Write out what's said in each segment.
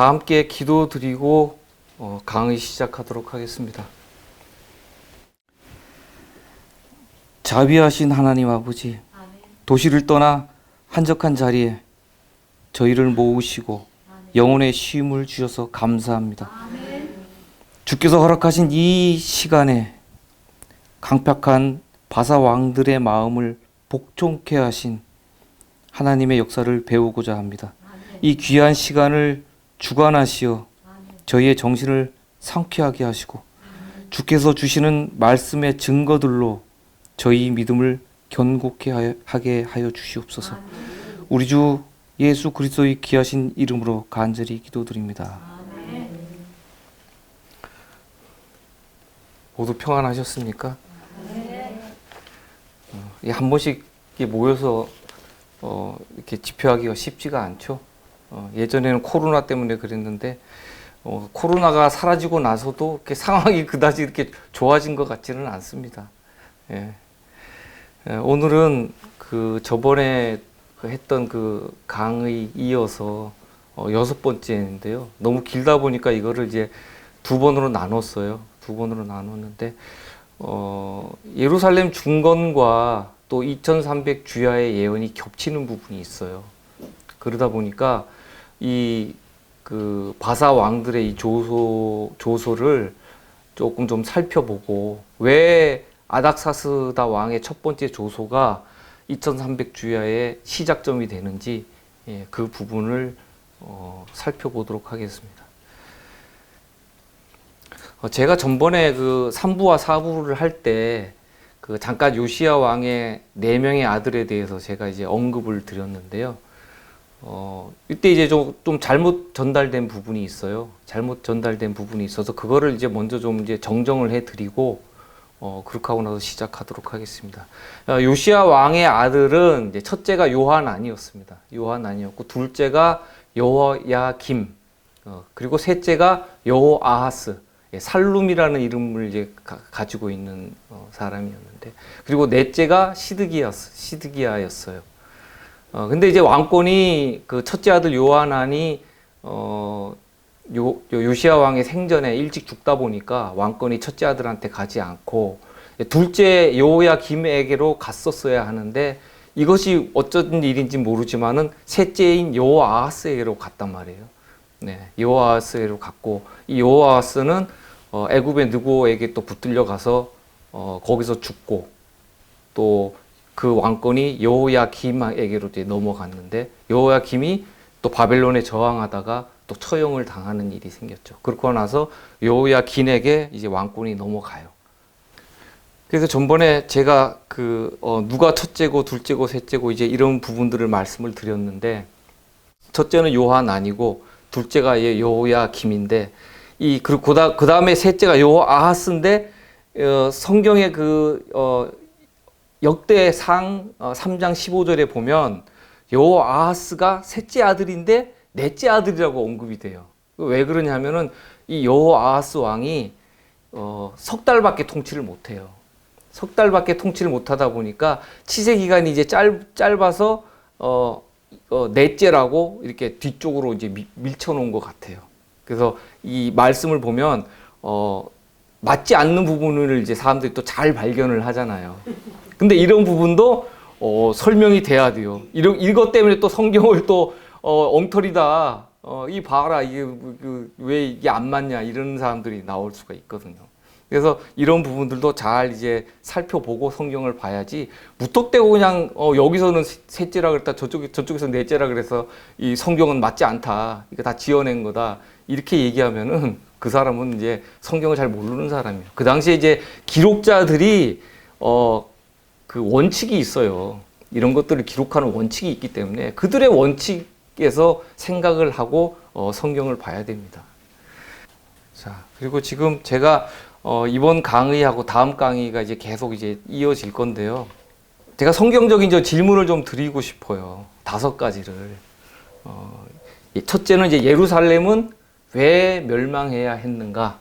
다 함께 기도드리고 강의 시작하도록 하겠습니다. 자비하신 하나님 아버지, 도시를 떠나 한적한 자리에 저희를 모으시고 영혼의 쉼을 주셔서 감사합니다. 주께서 허락하신 이 시간에 강팍한 바사 왕들의 마음을 복종케 하신 하나님의 역사를 배우고자 합니다. 이 귀한 시간을 주관하시어 저희의 정신을 상쾌하게 하시고 주께서 주시는 말씀의 증거들로 저희 믿음을 견고케 하게 하여 주시옵소서. 우리 주 예수 그리스도의 귀하신 이름으로 간절히 기도드립니다. 모두 평안하셨습니까? 한 번씩 모여서 이렇게 집회하기가 쉽지가 않죠. 예전에는 코로나 때문에 그랬는데 코로나가 사라지고 나서도 이렇게 상황이 그다지 이렇게 좋아진 것 같지는 않습니다. 예. 오늘은 저번에 했던 강의 이어서 6번째인데요. 너무 길다 보니까 이거를 이제 2번으로 나눴어요. 2번으로 나눴는데 예루살렘 중건과 또 2300 주야의 예언이 겹치는 부분이 있어요. 그러다 보니까 바사 왕들의 이 조소를 조금 좀 살펴보고 왜 아닥사스다 왕의 첫 번째 조소가 2300 주야의 시작점이 되는지 그 부분을 살펴보도록 하겠습니다. 제가 전번에 3부와 4부를 할 때 잠깐 요시야 왕의 4명의 아들에 대해서 제가 이제 언급을 드렸는데요. 이때 이제 좀 잘못 전달된 부분이 있어요. 잘못 전달된 부분이 있어서 그거를 이제 먼저 좀 이제 정정을 해 드리고 그렇게 하고 나서 시작하도록 하겠습니다. 요시야 왕의 아들은 이제 첫째가 요하난이었습니다. 요하난이었고 둘째가 여호야김, 그리고 셋째가 여호아하스, 살룸이라는 이름을 이제 가지고 있는 사람이었는데, 그리고 넷째가 시드기야였어요. 근데 이제 왕권이 첫째 아들 요하난이 요시야 왕의 생전에 일찍 죽다 보니까 왕권이 첫째 아들한테 가지 않고 둘째 여호야김에게로 갔었어야 하는데, 이것이 어쩐 일인지 모르지만은 셋째인 여호아하스에게로 갔단 말이에요. 네, 여호아하스에게로 갔고, 이 여호아하스는 애굽의 느고에게 또 붙들려 가서 거기서 죽고, 또 그 왕권이 여호야김에게로 이제 넘어갔는데, 여호야김이 또 바벨론에 저항하다가 또 처형을 당하는 일이 생겼죠. 그렇고 나서 여호야긴에게 이제 왕권이 넘어가요. 그래서 전번에 제가 누가 첫째고 둘째고 셋째고 이제 이런 부분들을 말씀을 드렸는데, 첫째는 요한아니고 둘째가 여호야김인데, 그리고 그 다음에 셋째가 여호아하스인데, 성경의 역대상 3장 15절에 보면 여호아하스가 셋째 아들인데 넷째 아들이라고 언급이 돼요. 왜 그러냐면은 이 여호아하스 왕이 석 달밖에 통치를 못해요. 석 달밖에 통치를 못하다 보니까 치세 기간이 이제 짧아서 넷째라고 이렇게 뒤쪽으로 이제 밀쳐놓은 것 같아요. 그래서 이 말씀을 보면 맞지 않는 부분을 이제 사람들이 또 잘 발견을 하잖아요. 근데 이런 부분도 설명이 돼야 돼요. 이것 때문에 또 성경을 또 엉터리다, 이 봐라, 이게 왜 이게 안 맞냐, 이런 사람들이 나올 수가 있거든요. 그래서 이런 부분들도 잘 이제 살펴보고 성경을 봐야지, 무턱대고 그냥 여기서는 셋째라 그랬다, 저쪽에서 넷째라 그래서 이 성경은 맞지 않다, 이거 다 지어낸 거다, 이렇게 얘기하면은 그 사람은 이제 성경을 잘 모르는 사람이에요. 그 당시에 이제 기록자들이 그 원칙이 있어요. 이런 것들을 기록하는 원칙이 있기 때문에 그들의 원칙에서 생각을 하고 성경을 봐야 됩니다. 자, 그리고 지금 제가 이번 강의하고 다음 강의가 이제 계속 이제 이어질 건데요. 제가 성경적인 질문을 좀 드리고 싶어요. 5가지를. 첫째는 이제 예루살렘은 왜 멸망해야 했는가?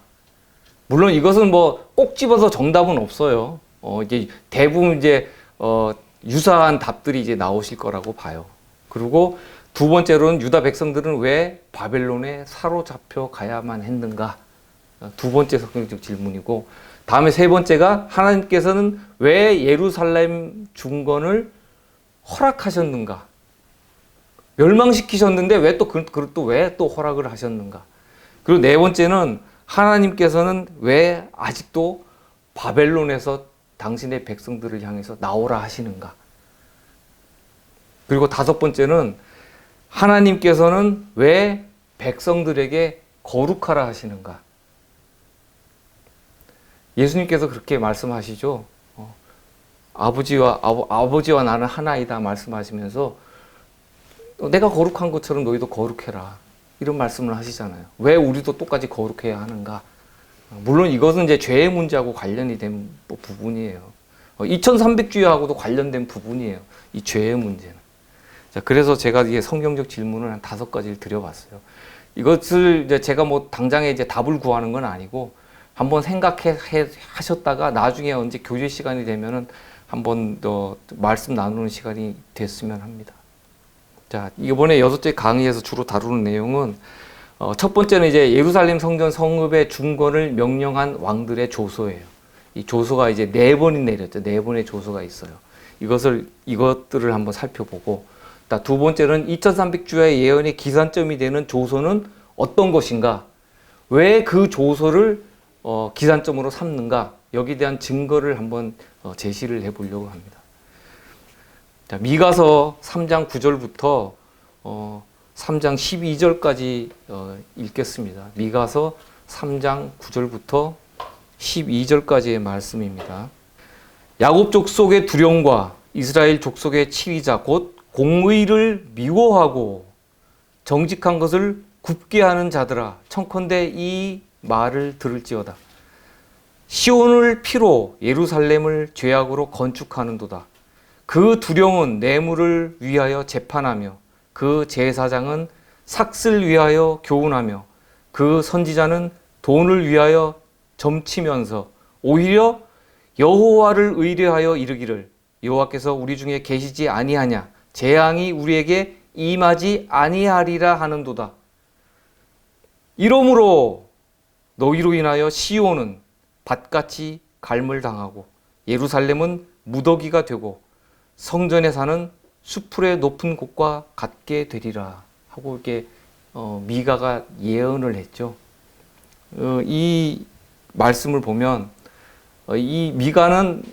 물론 이것은 뭐 꼭 집어서 정답은 없어요. 이제 대부분 이제 유사한 답들이 이제 나오실 거라고 봐요. 그리고 두 번째로는 유다 백성들은 왜 바벨론에 사로잡혀 가야만 했는가? 두 번째 성경적 질문이고, 다음에 세 번째가 하나님께서는 왜 예루살렘 중건을 허락하셨는가? 멸망시키셨는데 왜 또 허락을 하셨는가? 그리고 네 번째는 하나님께서는 왜 아직도 바벨론에서 당신의 백성들을 향해서 나오라 하시는가? 그리고 다섯 번째는 하나님께서는 왜 백성들에게 거룩하라 하시는가? 예수님께서 그렇게 말씀하시죠. 아버지와 나는 하나이다 말씀하시면서 내가 거룩한 것처럼 너희도 거룩해라. 이런 말씀을 하시잖아요. 왜 우리도 똑같이 거룩해야 하는가? 물론 이것은 이제 죄의 문제하고 관련이 된 부분이에요. 2300주의하고도 관련된 부분이에요. 이 죄의 문제는. 자, 그래서 제가 이게 성경적 질문을 한 5가지를 드려봤어요. 이것을 이제 제가 뭐 당장에 이제 답을 구하는 건 아니고 한번 하셨다가 나중에 언제 교제 시간이 되면은 한번 더 말씀 나누는 시간이 됐으면 합니다. 자, 이번에 6째 강의에서 주로 다루는 내용은 첫 번째는 이제 예루살렘 성전 성읍의 중건을 명령한 왕들의 조서예요. 이 조서가 이제 4번이 내렸죠. 4번의 조서가 있어요. 이것들을 한번 살펴보고, 두 번째는 2300주의 예언의 기산점이 되는 조서는 어떤 것인가? 왜 그 조서를 기산점으로 삼는가? 여기에 대한 증거를 한번 제시를 해보려고 합니다. 자, 미가서 3장 9절부터 3장 12절까지 읽겠습니다. 미가서 3장 9절부터 12절까지의 말씀입니다. 야곱 족속의 두령과 이스라엘 족속의 치리자 곧 공의를 미워하고 정직한 것을 굽게 하는 자들아, 청컨대 이 말을 들을지어다. 시온을 피로 예루살렘을 죄악으로 건축하는도다. 그 두령은 뇌물을 위하여 재판하며 그 제사장은 삭슬 위하여 교훈하며 그 선지자는 돈을 위하여 점치면서 오히려 여호와를 의뢰하여 이르기를 여호와께서 우리 중에 계시지 아니하냐, 재앙이 우리에게 임하지 아니하리라 하는도다. 이러므로 너희로 인하여 시온은 밭같이 갈물당하고 예루살렘은 무더기가 되고 성전에 사는 수풀의 높은 곳과 같게 되리라 하고 이렇게 미가가 예언을 했죠. 이 말씀을 보면 이 미가는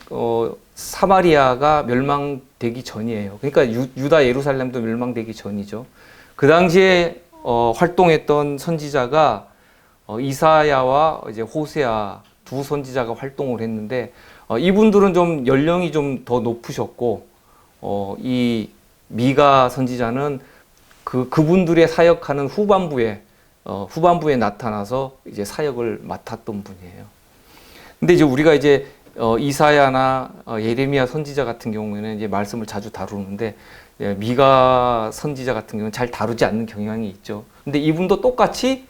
사마리아가 멸망되기 전이에요. 그러니까 유다 예루살렘도 멸망되기 전이죠. 그 당시에 활동했던 선지자가 이사야와 이제 호세아 두 선지자가 활동을 했는데 이분들은 좀 연령이 좀 더 높으셨고 이 미가 선지자는 그분들의 사역하는 후반부에 나타나서 이제 사역을 맡았던 분이에요. 근데 이제 우리가 이제 이사야나 예레미야 선지자 같은 경우에는 이제 말씀을 자주 다루는데 미가 선지자 같은 경우는 잘 다루지 않는 경향이 있죠. 근데 이분도 똑같이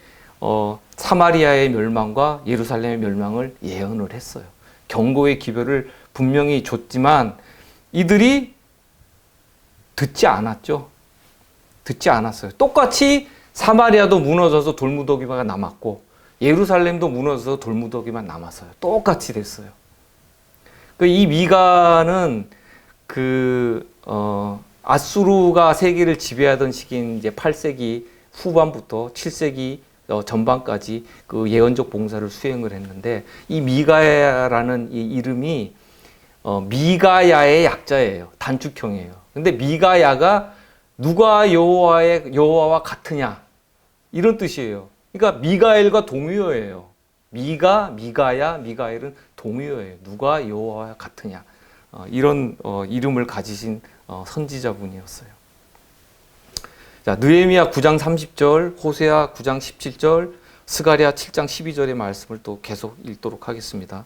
사마리아의 멸망과 예루살렘의 멸망을 예언을 했어요. 경고의 기별을 분명히 줬지만 이들이 듣지 않았죠. 듣지 않았어요. 똑같이 사마리아도 무너져서 돌무더기가 남았고 예루살렘도 무너져서 돌무더기만 남았어요. 똑같이 됐어요. 이 미가는 아수르가 세계를 지배하던 시기인 이제 8세기 후반부터 7세기 전반까지 그 예언적 봉사를 수행을 했는데 이 미가야라는 이 이름이 미가야의 약자예요. 단축형이에요. 근데 미가야가 누가 여호와와 같으냐 이런 뜻이에요. 그러니까 미가엘과 동의어예요. 미가야는 동의어예요. 누가 여호와와 같으냐 이런 이름을 가지신 선지자분이었어요. 자, 느헤미야 9장 30절, 호세아 9장 17절, 스가랴 7장 12절의 말씀을 또 계속 읽도록 하겠습니다.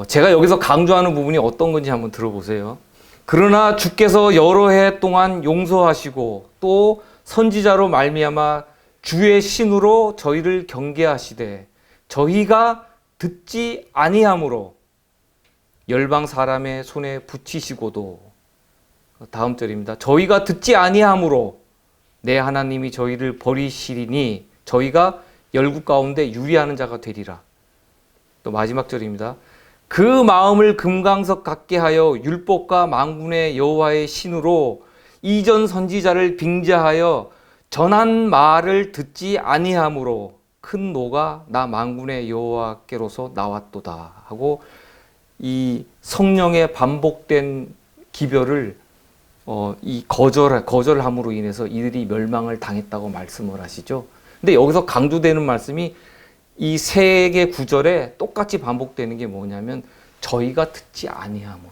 제가 여기서 강조하는 부분이 어떤 건지 한번 들어보세요. 그러나 주께서 여러 해 동안 용서하시고 또 선지자로 말미암아 주의 신으로 저희를 경계하시되 저희가 듣지 아니함으로 열방 사람의 손에 붙이시고도 다음 절입니다. 저희가 듣지 아니함으로 내 하나님이 저희를 버리시리니 저희가 열국 가운데 유리하는 자가 되리라. 또 마지막 절입니다. 그 마음을 금강석 같게 하여 율법과 만군의 여호와의 신으로 이전 선지자를 빙자하여 전한 말을 듣지 아니함으로 큰 노가 나 만군의 여호와께로서 나왔도다 하고 이 성령의 반복된 기별을 이 거절함으로 인해서 이들이 멸망을 당했다고 말씀을 하시죠. 근데 여기서 강조되는 말씀이 이 세 개 구절에 똑같이 반복되는 게 뭐냐면 저희가 듣지 아니함으로,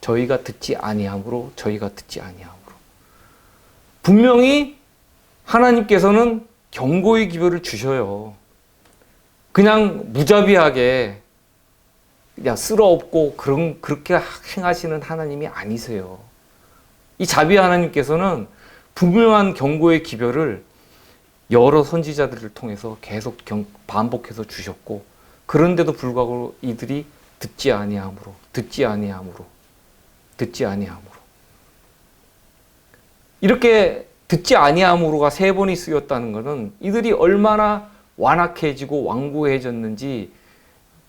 저희가 듣지 아니함으로, 저희가 듣지 아니함으로. 분명히 하나님께서는 경고의 기별을 주셔요. 그냥 무자비하게 그냥 쓸어엎고 그렇게 행하시는 하나님이 아니세요. 이 자비 하나님께서는 분명한 경고의 기별을 여러 선지자들을 통해서 계속 반복해서 주셨고, 그런데도 불구하고 이들이 듣지 아니함으로, 듣지 아니함으로, 듣지 아니함으로. 이렇게 듣지 아니함으로가 3번이 쓰였다는 것은 이들이 얼마나 완악해지고 완고해졌는지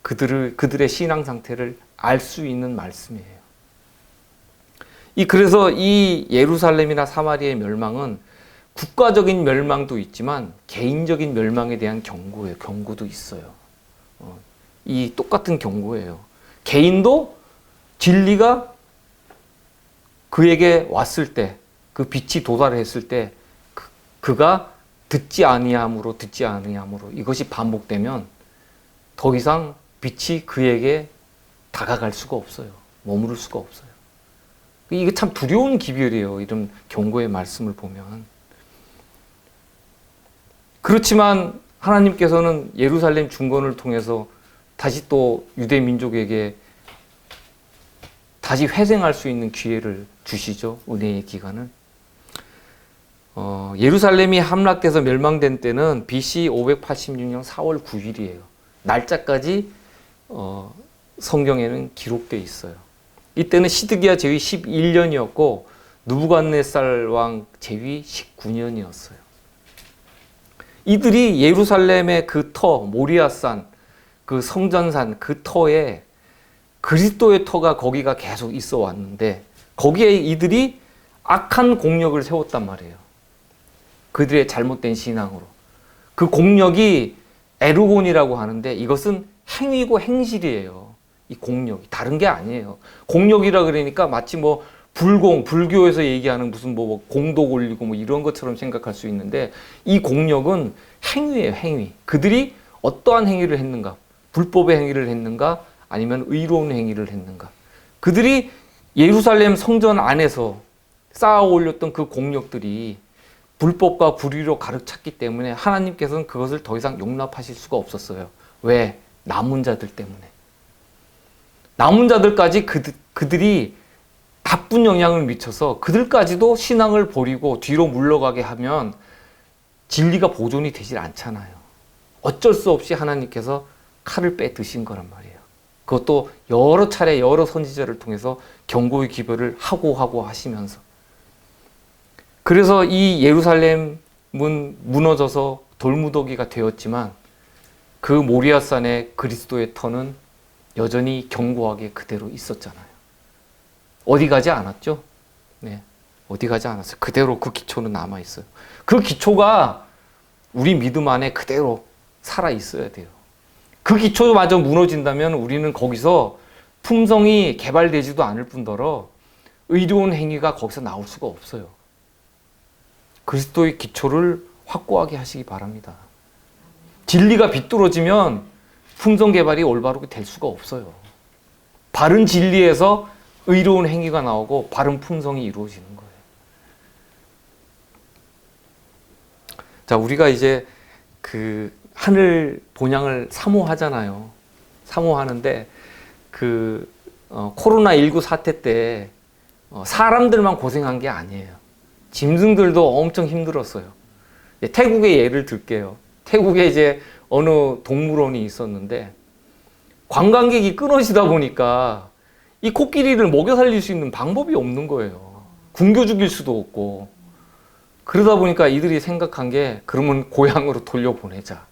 그들의 신앙 상태를 알 수 있는 말씀이에요. 그래서 이 예루살렘이나 사마리아의 멸망은 국가적인 멸망도 있지만 개인적인 멸망에 대한 경고예요. 경고도 있어요. 이 똑같은 경고예요. 개인도 진리가 그에게 왔을 때, 그 빛이 도달했을 때 그가 듣지 아니함으로 이것이 반복되면 더 이상 빛이 그에게 다가갈 수가 없어요. 머무를 수가 없어요. 이게 참 두려운 기별이에요. 이런 경고의 말씀을 보면. 그렇지만 하나님께서는 예루살렘 중건을 통해서 다시 또 유대 민족에게 다시 회생할 수 있는 기회를 주시죠. 은혜의 기간을. 예루살렘이 함락돼서 멸망된 때는 BC 586년 4월 9일이에요. 날짜까지 성경에는 기록되어 있어요. 이때는 시드기야 제위 11년이었고 느부갓네살 왕 제위 19년이었어요. 이들이 예루살렘의 그 터, 모리아산, 그 성전산 그 터에 그리스도의 터가 거기가 계속 있어 왔는데 거기에 이들이 악한 공력을 세웠단 말이에요. 그들의 잘못된 신앙으로. 그 공력이 에르곤이라고 하는데 이것은 행위고 행실이에요. 이 공력이 다른 게 아니에요. 공력이라 그러니까 마치 뭐 불교에서 얘기하는 무슨 뭐 공독 올리고 뭐 이런 것처럼 생각할 수 있는데 이 공력은 행위예요, 행위. 그들이 어떠한 행위를 했는가? 불법의 행위를 했는가? 아니면 의로운 행위를 했는가? 그들이 예루살렘 성전 안에서 쌓아 올렸던 그 공력들이 불법과 불의로 가득 찼기 때문에 하나님께서는 그것을 더 이상 용납하실 수가 없었어요. 왜? 남은 자들 때문에. 남은 자들까지 그들이 나쁜 영향을 미쳐서 그들까지도 신앙을 버리고 뒤로 물러가게 하면 진리가 보존이 되질 않잖아요. 어쩔 수 없이 하나님께서 칼을 빼 드신 거란 말이에요. 그것도 여러 차례 여러 선지자를 통해서 경고의 기별을 하고 하시면서. 그래서 이 예루살렘은 무너져서 돌무더기가 되었지만 그 모리아산의 그리스도의 터는 여전히 견고하게 그대로 있었잖아요. 어디 가지 않았죠? 네, 어디 가지 않았어요. 그대로 그 기초는 남아 있어요. 그 기초가 우리 믿음 안에 그대로 살아 있어야 돼요. 그 기초마저 무너진다면 우리는 거기서 품성이 개발되지도 않을 뿐더러 의로운 행위가 거기서 나올 수가 없어요. 그리스도의 기초를 확고하게 하시기 바랍니다. 진리가 비뚤어지면 품성 개발이 올바르게 될 수가 없어요. 바른 진리에서 의로운 행위가 나오고 바른 품성이 이루어지는 거예요. 자, 우리가 이제 그 하늘 본향을 사모하잖아요. 사모하는데 코로나19 사태 때 사람들만 고생한 게 아니에요. 짐승들도 엄청 힘들었어요. 태국의 예를 들게요. 태국에 이제 어느 동물원이 있었는데 관광객이 끊어지다 보니까 이 코끼리를 먹여 살릴 수 있는 방법이 없는 거예요. 굶겨 죽일 수도 없고. 그러다 보니까 이들이 생각한 게 그러면 고향으로 돌려보내자.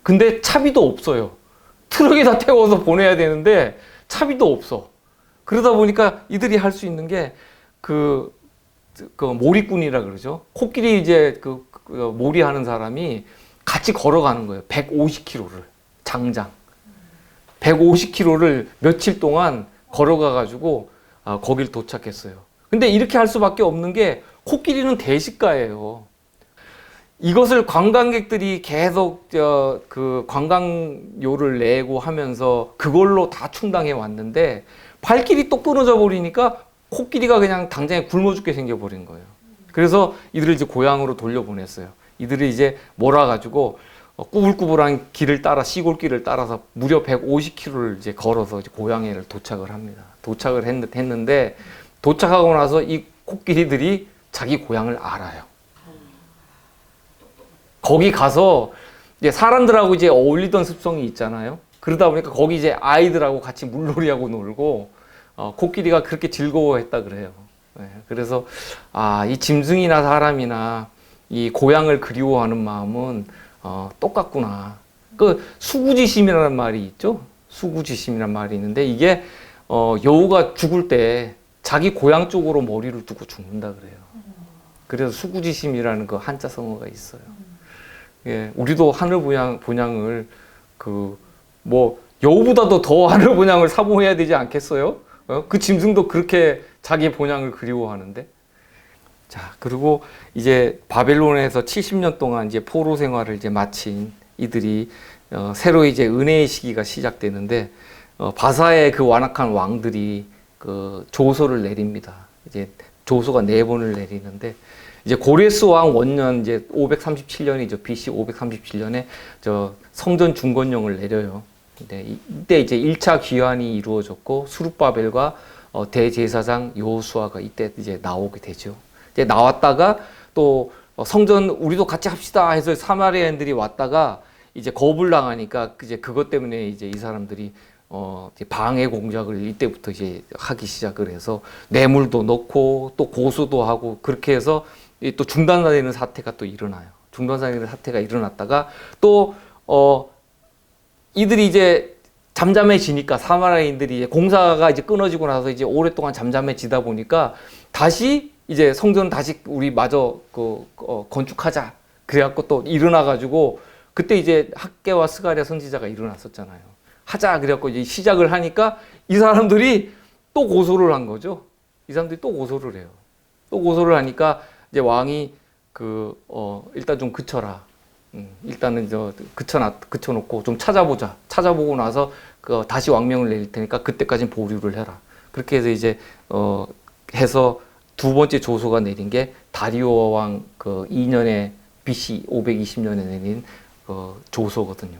근데 차비도 없어요. 트럭에다 태워서 보내야 되는데 차비도 없어. 그러다 보니까 이들이 할 수 있는 게 그 몰이꾼이라 그러죠. 코끼리 이제 그 몰이하는 사람이 같이 걸어가는 거예요. 150km를 장장 150km를 며칠 동안 걸어가 가지고 거길 도착했어요. 근데 이렇게 할 수밖에 없는 게 코끼리는 대식가예요. 이것을 관광객들이 계속 그 관광료를 내고 하면서 그걸로 다 충당해 왔는데 발길이 또 끊어져 버리니까 코끼리가 그냥 당장에 굶어 죽게 생겨 버린 거예요. 그래서 이들을 이제 고향으로 돌려보냈어요. 이들이 이제 몰아가지고 꾸불꾸불한 길을 따라 시골길을 따라서 무려 150km를 이제 걸어서 이제 고향에 도착을 합니다. 도착을 했는데 도착하고 나서 이 코끼리들이 자기 고향을 알아요. 거기 가서 이제 사람들하고 이제 어울리던 습성이 있잖아요. 그러다 보니까 거기 이제 아이들하고 같이 물놀이하고 놀고 코끼리가 그렇게 즐거워했다 그래요. 네, 그래서 이 짐승이나 사람이나 이 고향을 그리워하는 마음은 똑같구나. 그 수구지심이라는 말이 있죠. 수구지심이라는 말이 있는데 이게 여우가 죽을 때 자기 고향 쪽으로 머리를 두고 죽는다 그래요. 그래서 수구지심이라는 그 한자 성어가 있어요. 예, 우리도 하늘 본향을 뭐 여우보다도 더 하늘 본향을 사모해야 되지 않겠어요? 그 짐승도 그렇게 자기 본향을 그리워하는데. 자, 그리고 이제 바벨론에서 70년 동안 이제 포로 생활을 이제 마친 이들이 새로 이제 은혜의 시기가 시작되는데 바사의 그 완악한 왕들이 그 조소를 내립니다. 이제 조소가 4번을 내리는데 이제 고레스 왕 원년 이제 537년이죠. BC 537년에 저 성전 중건령을 내려요. 이때 이제 1차 귀환이 이루어졌고 수룹바벨과 대제사장 여호수아가 이때 이제 나오게 되죠. 이제 나왔다가 또 성전 우리도 같이 합시다 해서 사마리아인들이 왔다가 이제 거부를 당하니까 이제 그것 때문에 이제 이 사람들이 이제 방해 공작을 이때부터 이제 하기 시작을 해서 뇌물도 넣고 또 고소도 하고 그렇게 해서 또 중단되는 사태가 또 일어나요. 중단되는 사태가 일어났다가 또 이들이 이제 잠잠해지니까 사마리아인들이 이제 공사가 이제 끊어지고 나서 이제 오랫동안 잠잠해지다 보니까 다시 이제 성전 다시 우리 마저 건축하자. 그래갖고 또 일어나가지고 그때 이제 학개와 스가랴 선지자가 일어났었잖아요. 하자. 그래갖고 이제 시작을 하니까 이 사람들이 또 고소를 한 거죠. 이 사람들이 또 고소를 해요. 또 고소를 하니까 이제 왕이 일단 좀 그쳐라. 일단은 그쳐놓고 좀 찾아보자. 찾아보고 나서 다시 왕명을 내릴 테니까 그때까지는 보류를 해라. 그렇게 해서 이제 해서 두 번째 조소가 내린 게 다리오 왕 2년에 BC 520년에 내린 조소거든요.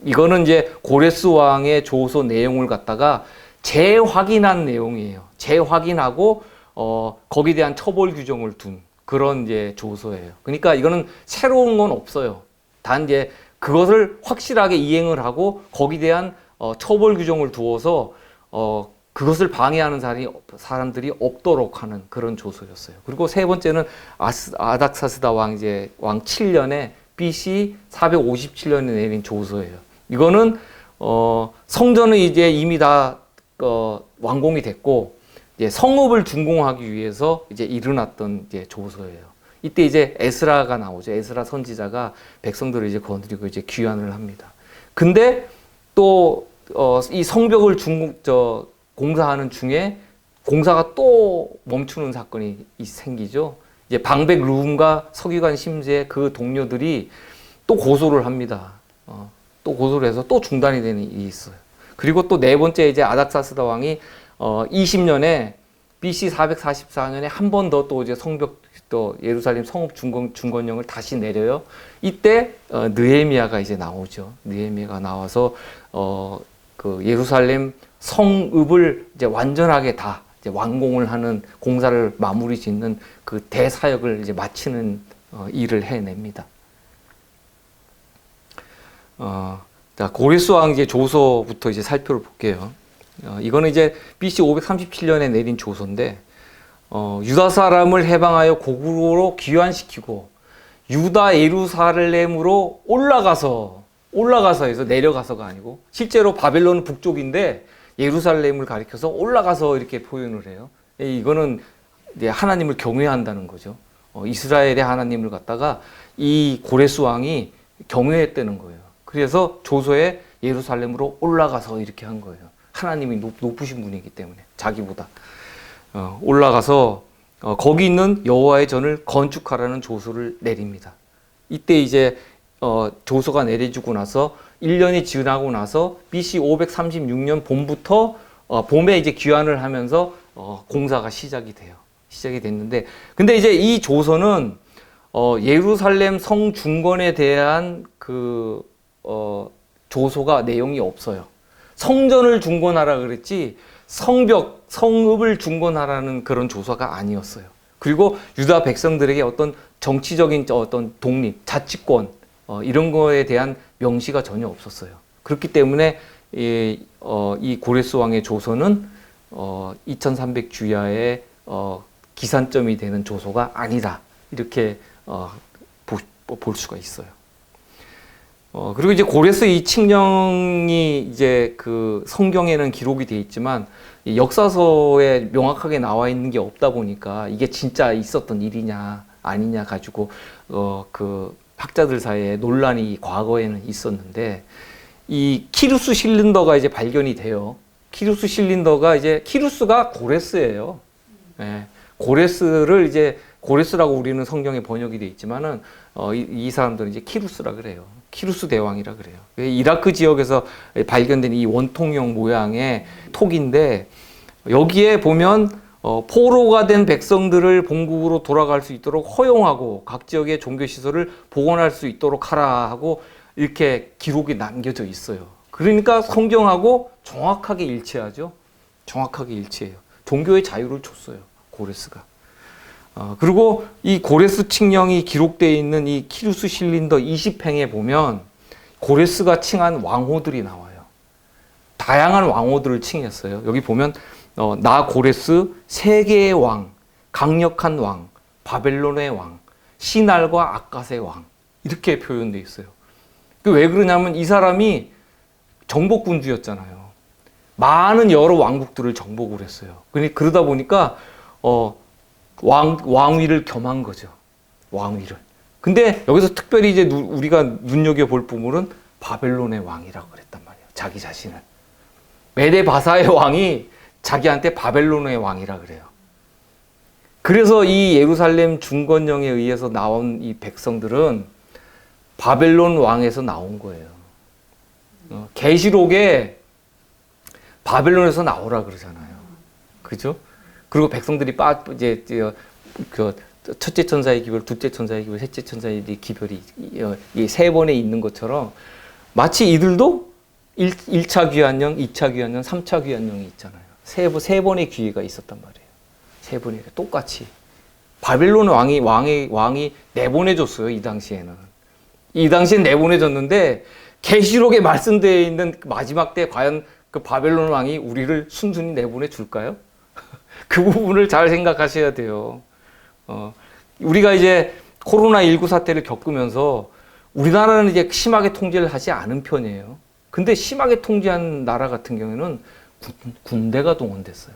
이거는 이제 고레스 왕의 조소 내용을 갖다가 재확인한 내용이에요. 재확인하고 거기에 대한 처벌 규정을 둔 그런 이제 조서예요. 그러니까 이거는 새로운 건 없어요. 단 이제 그것을 확실하게 이행을 하고 거기에 대한 처벌 규정을 두어서 그것을 방해하는 사람들이 없도록 하는 그런 조서였어요. 그리고 세 번째는 아닥사스다 왕 7년에 BC 457년에 내린 조서예요. 이거는 성전은 이제 이미 다 완공이 됐고 이제 성읍을 준공하기 위해서 이제 일어났던 이제 조서예요. 이때 이제 에스라가 나오죠. 에스라 선지자가 백성들을 이제 거느리고 이제 귀환을 합니다. 근데 또 이 성벽을 공사하는 중에 공사가 또 멈추는 사건이 생기죠. 이제 방백 룸과 서기관 심지의 그 동료들이 또 고소를 합니다. 또 고소를 해서 또 중단이 되는 일이 있어요. 그리고 또 네 번째 이제 아닥사스다 왕이 20년에 BC 444년에 한 번 더 또 이제 성벽 또 예루살렘 성읍 중건령을 다시 내려요. 이때 느헤미야가 이제 나오죠. 느헤미야가 나와서 그 예루살렘 성읍을 이제 완전하게 다 이제 완공을 하는 공사를 마무리 짓는 그 대사역을 이제 마치는 일을 해냅니다. 자, 고레스 왕 이제 조서부터 이제 살펴볼게요. 이거는 이제 BC 537년에 내린 조서인데, 유다 사람을 해방하여 고국으로 귀환시키고 유다 예루살렘으로 올라가서 해서 내려가서가 아니고 실제로 바벨론은 북쪽인데 예루살렘을 가리켜서 올라가서 이렇게 표현을 해요. 이거는 이제 하나님을 경외한다는 거죠. 이스라엘의 하나님을 갖다가 이 고레스 왕이 경외했다는 거예요. 그래서 조서에 예루살렘으로 올라가서 이렇게 한 거예요. 하나님이 높으신 분이기 때문에 자기보다 올라가서 거기 있는 여호와의 전을 건축하라는 조서를 내립니다. 이때 이제 조서가 내려지고 나서 1년이 지나고 나서 BC 536년 봄부터 봄에 이제 귀환을 하면서 공사가 시작이 됐는데, 근데 이제 이 조서는 예루살렘 성 중건에 대한 그 조서가 내용이 없어요. 성전을 중건하라 그랬지 성벽, 성읍을 중건하라는 그런 조서가 아니었어요. 그리고 유다 백성들에게 어떤 정치적인 어떤 독립, 자치권 이런 거에 대한 명시가 전혀 없었어요. 그렇기 때문에 이 고레스 왕의 조서는 2300 주야의 기산점이 되는 조서가 아니다. 이렇게 볼 수가 있어요. 그리고 이제 고레스 이 칙령이 이제 그 성경에는 기록이 돼 있지만 역사서에 명확하게 나와 있는 게 없다 보니까 이게 진짜 있었던 일이냐 아니냐 가지고 그 학자들 사이에 논란이 과거에는 있었는데, 이 키루스 실린더가 이제 발견이 돼요. 키루스 실린더가 이제 키루스가 고레스예요. 네. 고레스를 이제 고레스라고 우리는 성경에 번역이 돼 있지만은 이 사람들은 이제 키루스라 그래요. 키루스 대왕이라 그래요. 이라크 지역에서 발견된 이 원통형 모양의 톡인데, 여기에 보면 포로가 된 백성들을 본국으로 돌아갈 수 있도록 허용하고 각 지역의 종교시설을 복원할 수 있도록 하라 하고 이렇게 기록이 남겨져 있어요. 그러니까 성경하고 정확하게 일치하죠. 정확하게 일치해요. 종교의 자유를 줬어요, 고레스가. 그리고 이 고레스 칙령이 기록되어 있는 이 키루스 실린더 20행에 보면 고레스가 칭한 왕호들이 나와요. 다양한 왕호들을 칭했어요. 여기 보면 나 고레스 세계의 왕, 강력한 왕, 바벨론의 왕, 시날과 아갓의 왕, 이렇게 표현되어 있어요. 왜 그러냐면 이 사람이 정복군주였잖아요. 많은 여러 왕국들을 정복을 했어요. 그러다 보니까 왕위를 겸한 거죠. 왕위를. 근데 여기서 특별히 이제 우리가 눈여겨볼 부분은 바벨론의 왕이라고 그랬단 말이에요. 자기 자신을. 메데바사의 왕이 자기한테 바벨론의 왕이라 그래요. 그래서 이 예루살렘 중건령에 의해서 나온 이 백성들은 바벨론 왕에서 나온 거예요. 계시록에 바벨론에서 나오라 그러잖아요. 그죠? 그리고 백성들이 이제 그 첫째 천사의 기별, 둘째 천사의 기별, 셋째 천사의 기별이 이 세 번에 있는 것처럼 마치 이들도 1차 귀환령, 2차 귀환령, 3차 귀환령이 있잖아요. 세 번의 기회가 있었단 말이에요. 세 번이 똑같이. 바벨론 왕이 내보내줬어요. 이 당시에는. 이 당시엔 내보내줬는데 계시록에 말씀되어 있는 마지막 때 과연 그 바벨론 왕이 우리를 순순히 내보내줄까요? 그 부분을 잘 생각하셔야 돼요. 우리가 이제 코로나19 사태를 겪으면서 우리나라는 이제 심하게 통제를 하지 않은 편이에요. 근데 심하게 통제한 나라 같은 경우에는 군대가 동원됐어요.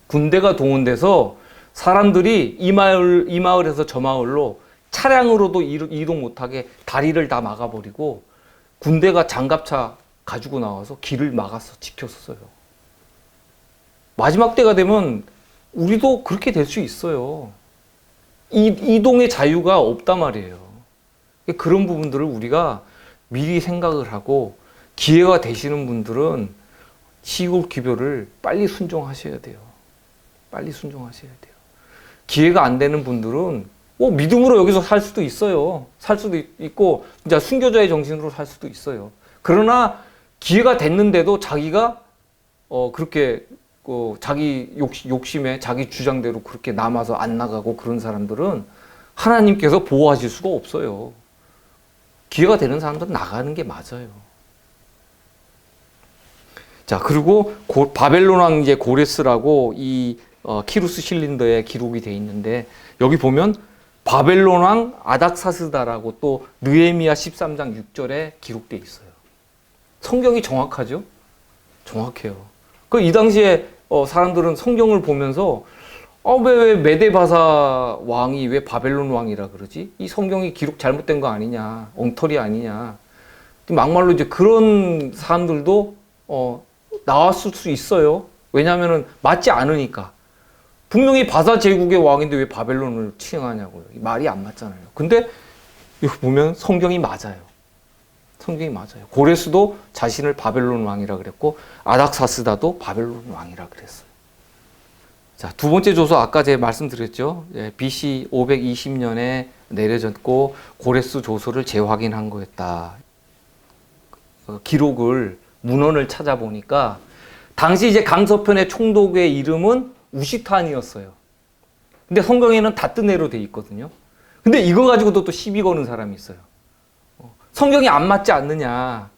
군대가 동원돼서 사람들이 이 마을에서 저 마을로 차량으로도 이동 못하게 다리를 다 막아버리고 군대가 장갑차 가지고 나와서 길을 막아서 지켰었어요. 마지막 때가 되면 우리도 그렇게 될 수 있어요. 이동의 자유가 없단 말이에요. 그런 부분들을 우리가 미리 생각을 하고 기회가 되시는 분들은 시국 기별을 빨리 순종하셔야 돼요. 빨리 순종하셔야 돼요. 기회가 안 되는 분들은 믿음으로 여기서 살 수도 있어요. 살 수도 있고 진짜 순교자의 정신으로 살 수도 있어요. 그러나 기회가 됐는데도 자기가 그렇게 자기 욕심에 자기 주장대로 그렇게 남아서 안 나가고 그런 사람들은 하나님께서 보호하실 수가 없어요. 기회가 되는 사람들은 나가는 게 맞아요. 자, 그리고 바벨론 왕 이제 고레스라고 이 키루스 실린더에 기록이 돼 있는데 여기 보면 바벨론 왕 아닥사스다라고 또 느헤미야 13장 6절에 기록돼 있어요. 성경이 정확하죠? 정확해요. 그 이 당시에 사람들은 성경을 보면서 왜 메데바사 왕이 왜 바벨론 왕이라 그러지? 이 성경이 기록 잘못된 거 아니냐? 엉터리 아니냐? 막말로 이제 그런 사람들도 나왔을 수 있어요. 왜냐하면은 맞지 않으니까. 분명히 바사 제국의 왕인데 왜 바벨론을 칭하냐고요. 말이 안 맞잖아요. 근데 여기 보면 성경이 맞아요. 성경이 맞아요. 고레스도 자신을 바벨론 왕이라 그랬고 아닥사스다도 바벨론 왕이라 그랬어요. 자, 두 번째 조서 아까 제가 말씀드렸죠. BC 520년에 내려졌고 고레스 조서를 재확인한 거였다. 기록을 문헌을 찾아보니까 당시 이제 강서편의 총독의 이름은 우시탄이었어요. 근데 성경에는 다뜨네로 돼 있거든요. 근데 이거 가지고도 또 시비 거는 사람이 있어요. 성경이 안 맞지 않느냐.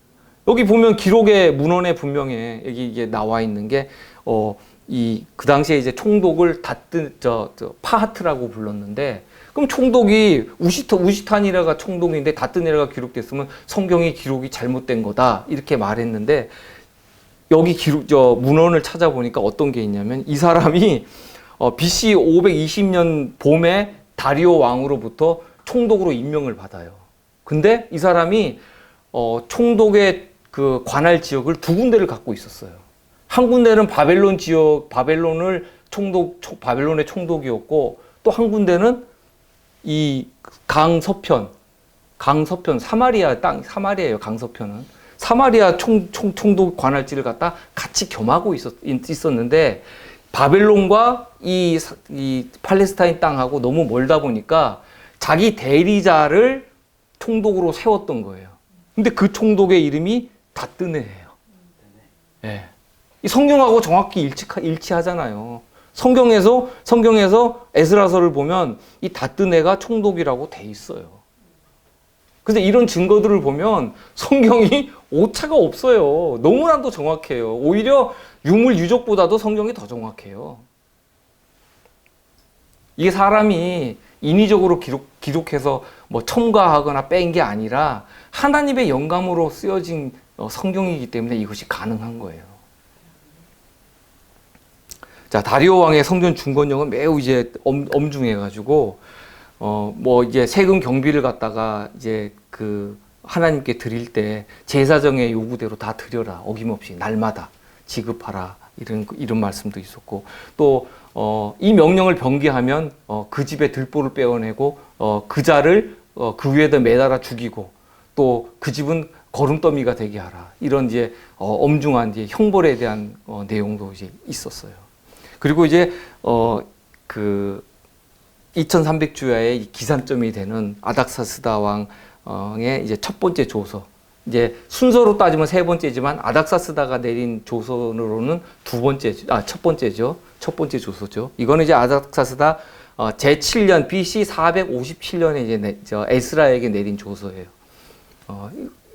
여기 보면 기록의 문헌에 분명히 여기 이게 나와 있는 게 그 당시에 이제 총독을 파하트라고 불렀는데 그럼 총독이 우시탄이라가 총독인데 다뜨네라가 기록됐으면 성경의 기록이 잘못된 거다 이렇게 말했는데 여기 문헌을 찾아보니까 어떤 게 있냐면 이 사람이 BC 520년 봄에 다리오 왕으로부터 총독으로 임명을 받아요. 근데 이 사람이 총독의 그 관할 지역을 두 군데를 갖고 있었어요. 한 군데는 바벨론 지역, 바벨론의 총독이었고 또 한 군데는 이 강서편 사마리아 땅, 사마리아예요. 강서편은. 사마리아 총독 관할지를 갖다 같이 겸하고 있었는데 바벨론과 이 팔레스타인 땅하고 너무 멀다 보니까 자기 대리자를 총독으로 세웠던 거예요. 근데 그 총독의 이름이 다뜨네예요. 네. 이 성경하고 정확히 일치하잖아요. 성경에서 에스라서를 보면 이 다뜨네가 총독이라고 돼 있어요. 근데 이런 증거들을 보면 성경이 오차가 없어요. 너무나도 정확해요. 오히려 유물 유족보다도 성경이 더 정확해요. 이게 사람이 인위적으로 기록해서 뭐 첨가하거나 뺀 게 아니라 하나님의 영감으로 쓰여진 성경이기 때문에 이것이 가능한 거예요. 자, 다리오 왕의 성전 중건령은 매우 이제 엄중해가지고 뭐 이제 세금 경비를 갖다가 이제 그 하나님께 드릴 때 제사정의 요구대로 다 드려라. 어김없이 날마다 지급하라. 이런 말씀도 있었고 또 이 명령을 변기하면 그 집의 들보를 빼어내고 그 자를 그 위에다 매달아 죽이고 또 그 집은 거름더미가 되게 하라. 이런 이제 엄중한 이제 형벌에 대한 내용도 이제 있었어요. 그리고 이제 그 2300주야의 기산점이 되는 아닥사스다 왕의 이제 첫 번째 조서. 이제 순서로 따지면 세 번째지만 아닥사스다가 내린 조서로는 첫 번째죠. 첫 번째 조서죠. 이거는 이제 아닥사스다 제7년 BC 457년에 이제 에스라에게 내린 조서예요.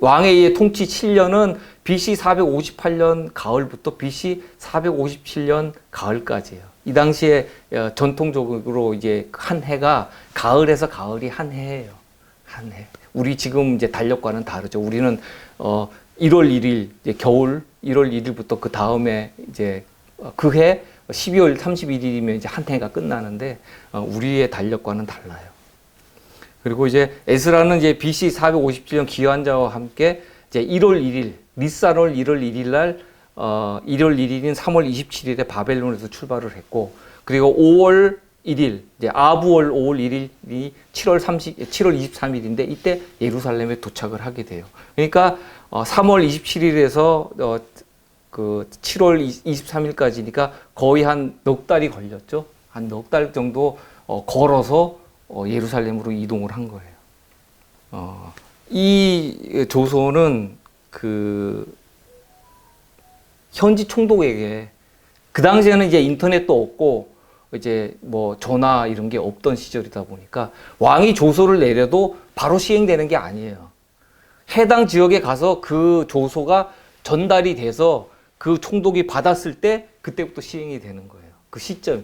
왕에 의해 통치 7년은 BC 458년 가을부터 BC 457년 가을까지예요. 이 당시에 전통적으로 이제 한 해가 가을에서 가을이 한 해예요. 한 해. 우리 지금 이제 달력과는 다르죠. 우리는 1월 1일 이제 겨울 1월 1일부터 그 다음에 이제 그 해 12월 31일이면 이제 한 해가 끝나는데 우리의 달력과는 달라요. 그리고 이제 에스라는 이제 BC 457년 기환자와 함께 이제 1월 1일 니산월 1월 1일 날 1월 1일인 3월 27일에 바벨론에서 출발을 했고 그리고 5월 1일 이제 아부월 5월 1일이 7월 23일인데 이때 예루살렘에 도착을 하게 돼요. 그러니까 3월 27일에서 그 7월 23일까지니까 거의 한 넉 달이 걸렸죠. 한 넉 달 정도 걸어서 예루살렘으로 이동을 한 거예요. 이 조서는 그 현지 총독에게 그 당시에는 이제 인터넷도 없고 이제 뭐 전화 이런 게 없던 시절이다 보니까 왕이 조서를 내려도 바로 시행되는 게 아니에요. 해당 지역에 가서 그 조서가 전달이 돼서 그 총독이 받았을 때 그때부터 시행이 되는 거예요. 그 시점이.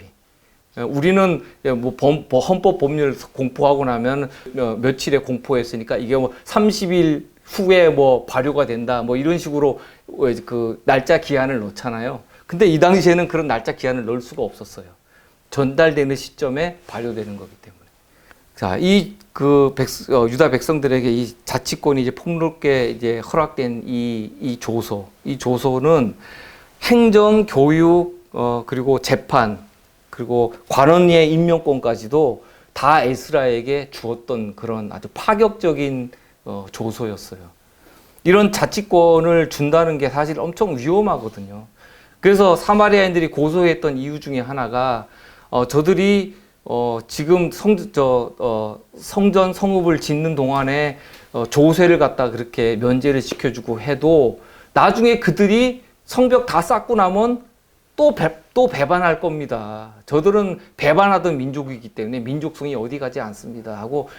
우리는 뭐 헌법 법률 공포하고 나면 며칠에 공포했으니까 이게 뭐 30일 후에 뭐 발효가 된다 뭐 이런 식으로 그 날짜 기한을 넣잖아요. 근데 이 당시에는 그런 날짜 기한을 넣을 수가 없었어요. 전달되는 시점에 발효되는 거기 때문에. 자, 유다 백성들에게 이 자치권이 이제 폭넓게 이제 허락된 이 조서는 행정, 교육, 그리고 재판, 그리고 관원의 임명권까지도 다 에스라에게 주었던 그런 아주 파격적인 조서였어요. 이런 자치권을 준다는 게 사실 엄청 위험하거든요. 그래서 사마리아인들이 고소했던 이유 중에 하나가 저들이 지금 성전 성읍을 짓는 동안에 조세를 갖다 그렇게 면제를 시켜주고 해도 나중에 그들이 성벽 다 쌓고 나면 또 배반할 겁니다. 저들은 배반하던 민족이기 때문에 민족성이 어디 가지 않습니다. 하고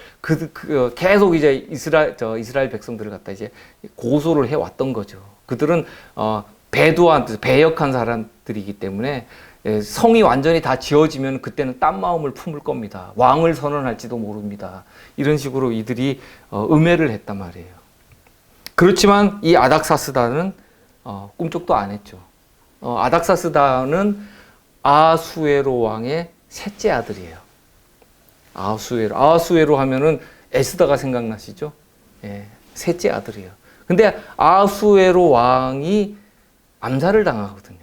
계속 이제 이스라엘 백성들을 갖다 이제 고소를 해 왔던 거죠. 그들은 배역한 사람들이기 때문에 성이 완전히 다 지어지면 그때는 딴 마음을 품을 겁니다. 왕을 선언할지도 모릅니다. 이런 식으로 이들이 음해를 했단 말이에요. 그렇지만 이 아닥사스다는 꿈쩍도 안 했죠. 아닥사스다는 아하수에로 왕의 셋째 아들이에요. 아하수에로 하면은 에스더가 생각나시죠? 예, 셋째 아들이에요. 근데 아하수에로 왕이 암살을 당하거든요.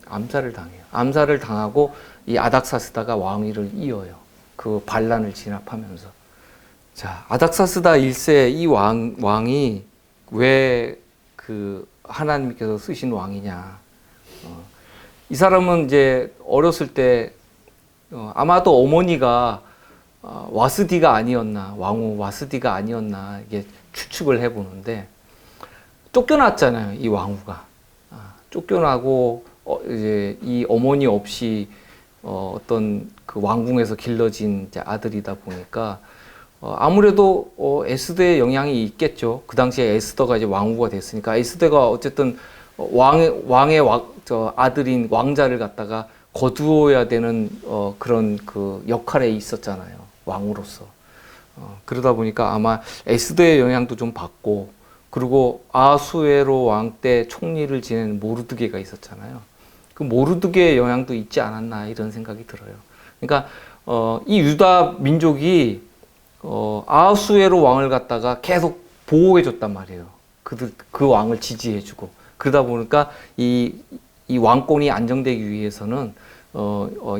암살을 당해요. 암살을 당하고 이 아닥사스다가 왕위를 이어요. 그 반란을 진압하면서. 자, 아닥사스다 1세 이 왕이 왜 그 하나님께서 쓰신 왕이냐? 이 사람은 이제 어렸을 때 아마도 어머니가 와스디가 아니었나, 왕후 와스디가 아니었나 이게 추측을 해보는데 쫓겨났잖아요, 이 왕후가. 쫓겨나고 이제 이 어머니 없이 어떤 그 왕궁에서 길러진 이제 아들이다 보니까 아무래도 에스더의 영향이 있겠죠. 그 당시에 에스더가 이제 왕후가 됐으니까 에스더가 어쨌든 왕의 아들인 왕자를 갖다가 거두어야 되는 그런 그 역할에 있었잖아요. 왕으로서. 그러다 보니까 아마 에스더의 영향도 좀 받고, 그리고 아수에로 왕 때 총리를 지낸 모르드게가 있었잖아요. 그 모르드게의 영향도 있지 않았나 이런 생각이 들어요. 그러니까 이 유다 민족이 아하수에로 왕을 갖다가 계속 보호해줬단 말이에요. 그 왕을 지지해주고. 그러다 보니까 이 왕권이 안정되기 위해서는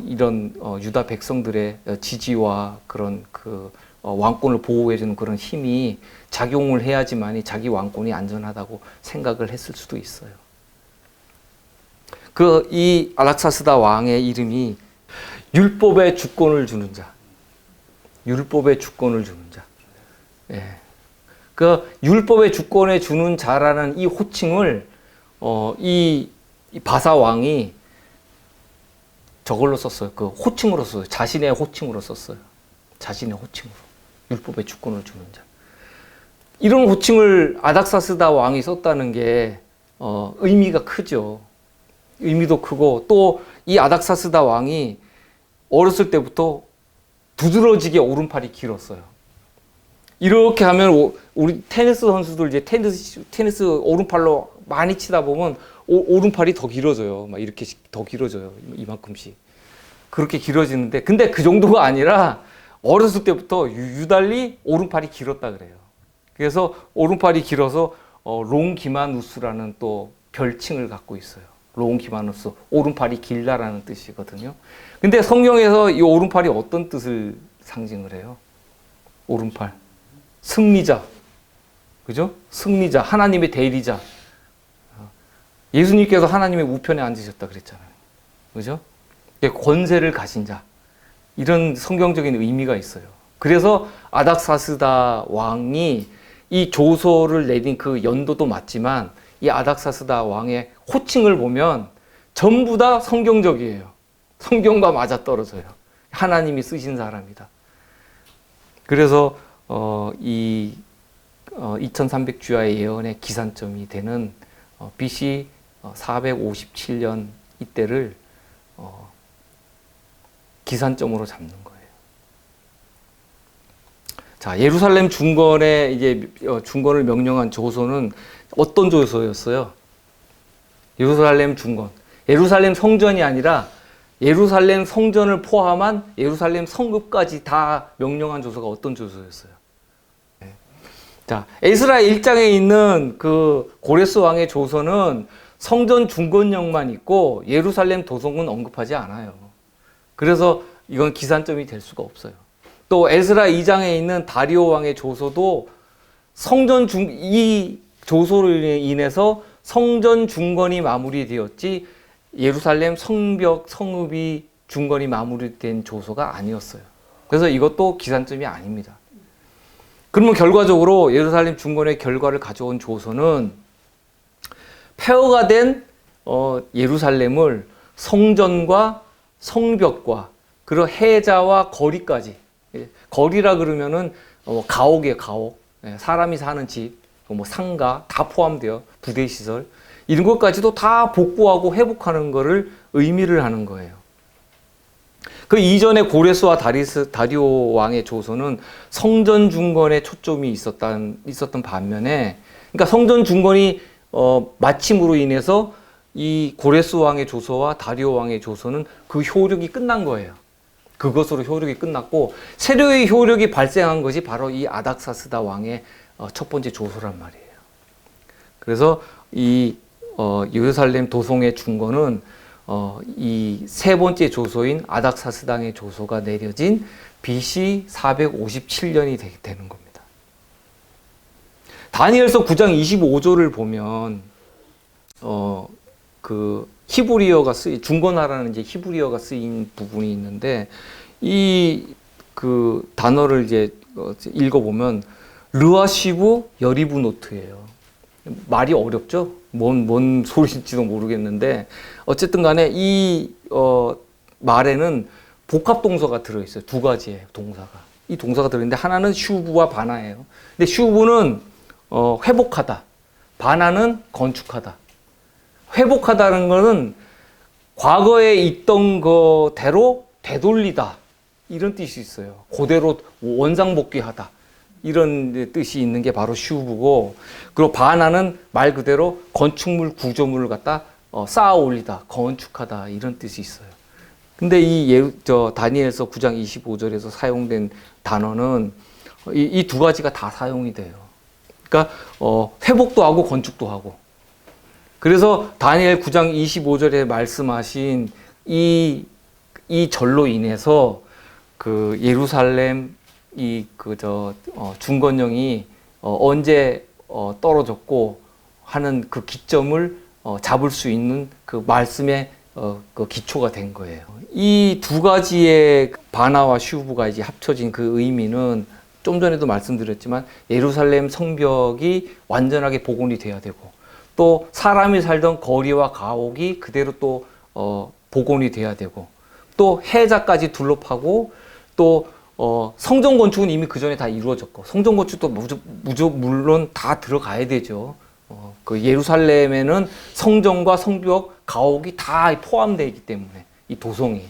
이런 유다 백성들의 지지와 그런 그 왕권을 보호해주는 그런 힘이 작용을 해야지만이 자기 왕권이 안전하다고 생각을 했을 수도 있어요. 이 아닥사스다 왕의 이름이 율법의 주권을 주는 자. 율법의 주권을 주는 자. 예. 그 율법의 주권을 주는 자라는 이 호칭을 이 바사 왕이 저걸로 썼어요. 그 호칭으로 썼어요. 자신의 호칭으로 썼어요. 자신의 호칭으로. 율법의 주권을 주는 자. 이런 호칭을 아닥사스다 왕이 썼다는 게 의미가 크죠. 의미도 크고, 또 이 아닥사스다 왕이 어렸을 때부터 두드러지게 오른팔이 길었어요. 이렇게 하면 우리 테니스 선수들 이제 테니스 오른팔로 많이 치다 보면 오른팔이 더 길어져요. 막 이렇게 더 길어져요. 이만큼씩. 그렇게 길어지는데, 근데 그 정도가 아니라 어렸을 때부터 유달리 오른팔이 길었다 그래요. 그래서 오른팔이 길어서 롱기마누스라는 또 별칭을 갖고 있어요. 롱기마누스, 오른팔이 길다라는 뜻이거든요. 근데 성경에서 이 오른팔이 어떤 뜻을 상징을 해요? 오른팔. 승리자. 그죠? 승리자. 하나님의 대리자. 예수님께서 하나님의 우편에 앉으셨다 그랬잖아요. 그죠? 권세를 가진 자. 이런 성경적인 의미가 있어요. 그래서 아닥사스다 왕이 이 조서를 내린 그 연도도 맞지만 이 아닥사스다 왕의 호칭을 보면 전부 다 성경적이에요. 성경과 맞아떨어져요. 하나님이 쓰신 사람이다. 그래서 이 2300주야의 예언의 기산점이 되는 BC 457년 이때를 기산점으로 잡는 거예요. 자, 예루살렘 중건에 이제 중건을 명령한 조서는 어떤 조서였어요? 예루살렘 중건. 예루살렘 성전이 아니라 예루살렘 성전을 포함한 예루살렘 성읍까지 다 명령한 조서가 어떤 조서였어요? 네. 자, 에스라 1장에 있는 그 고레스 왕의 조서는 성전 중건령만 있고 예루살렘 도성은 언급하지 않아요. 그래서 이건 기산점이 될 수가 없어요. 또 에스라 2장에 있는 다리오 왕의 조서도 이 조서로 인해서 성전 중건이 마무리되었지 예루살렘 성벽 성읍이 중건이 마무리된 조서가 아니었어요. 그래서 이것도 기산점이 아닙니다. 그러면 결과적으로 예루살렘 중건의 결과를 가져온 조서는 폐허가 된 예루살렘을 성전과 성벽과 그리고 해자와 거리까지, 거리라 그러면은 가옥이에요, 가옥. 사람이 사는 집, 뭐 상가 다 포함되어 부대 시설 이런 것까지도 다 복구하고 회복하는 것을 의미를 하는 거예요. 그 이전에 고레스와 다리오 왕의 조서는 성전 중건에 초점이 있었던 반면에, 그러니까 성전 중건이 마침으로 인해서 이 고레스 왕의 조서와 다리오 왕의 조서는 그 효력이 끝난 거예요. 그것으로 효력이 끝났고 세례의 효력이 발생한 것이 바로 이 아닥사스다 왕의 첫 번째 조서란 말이에요. 그래서 이 예루살렘 도성의 중건은 이 세 번째 조서인 아닥사스당의 조서가 내려진 BC 457년이 되는 겁니다. 다니엘서 9장 25절을 보면 그 히브리어가 중건하라는 이제 히브리어가 쓰인 부분이 있는데 이 그 단어를 이제 읽어보면 르아시브 여리브 노트예요. 말이 어렵죠? 뭔 소리인지도 모르겠는데 어쨌든 간에 이 말에는 복합 동사가 들어있어요. 두 가지의 동사가. 이 동사가 들어있는데 하나는 슈브와 바나예요. 근데 슈브는 회복하다. 바나는 건축하다. 회복하다는 것은 과거에 있던 거대로 되돌리다. 이런 뜻이 있어요. 그대로 원상복귀하다. 이런 뜻이 있는 게 바로 슈브고, 그리고 바나는 말 그대로 건축물, 구조물을 갖다 쌓아 올리다, 건축하다 이런 뜻이 있어요. 근데 다니엘서 9장 25절에서 사용된 단어는 이 두 가지가 다 사용이 돼요. 그러니까 회복도 하고 건축도 하고. 그래서 다니엘 9장 25절에 말씀하신 이 절로 인해서 그 예루살렘 중건령이 언제 떨어졌고 하는 그 기점을 잡을 수 있는 그 말씀의 그 기초가 된 거예요. 이 두 가지의 바나와 슈브가 이제 합쳐진 그 의미는 좀 전에도 말씀드렸지만 예루살렘 성벽이 완전하게 복원이 돼야 되고, 또 사람이 살던 거리와 가옥이 그대로 또 복원이 돼야 되고, 또 해자까지 둘러파고, 또 성전 건축은 이미 그 전에 다 이루어졌고, 성전 건축도 물론 다 들어가야 되죠. 그 예루살렘에는 성전과 성벽, 가옥이 다 포함되어 있기 때문에 이 도성이.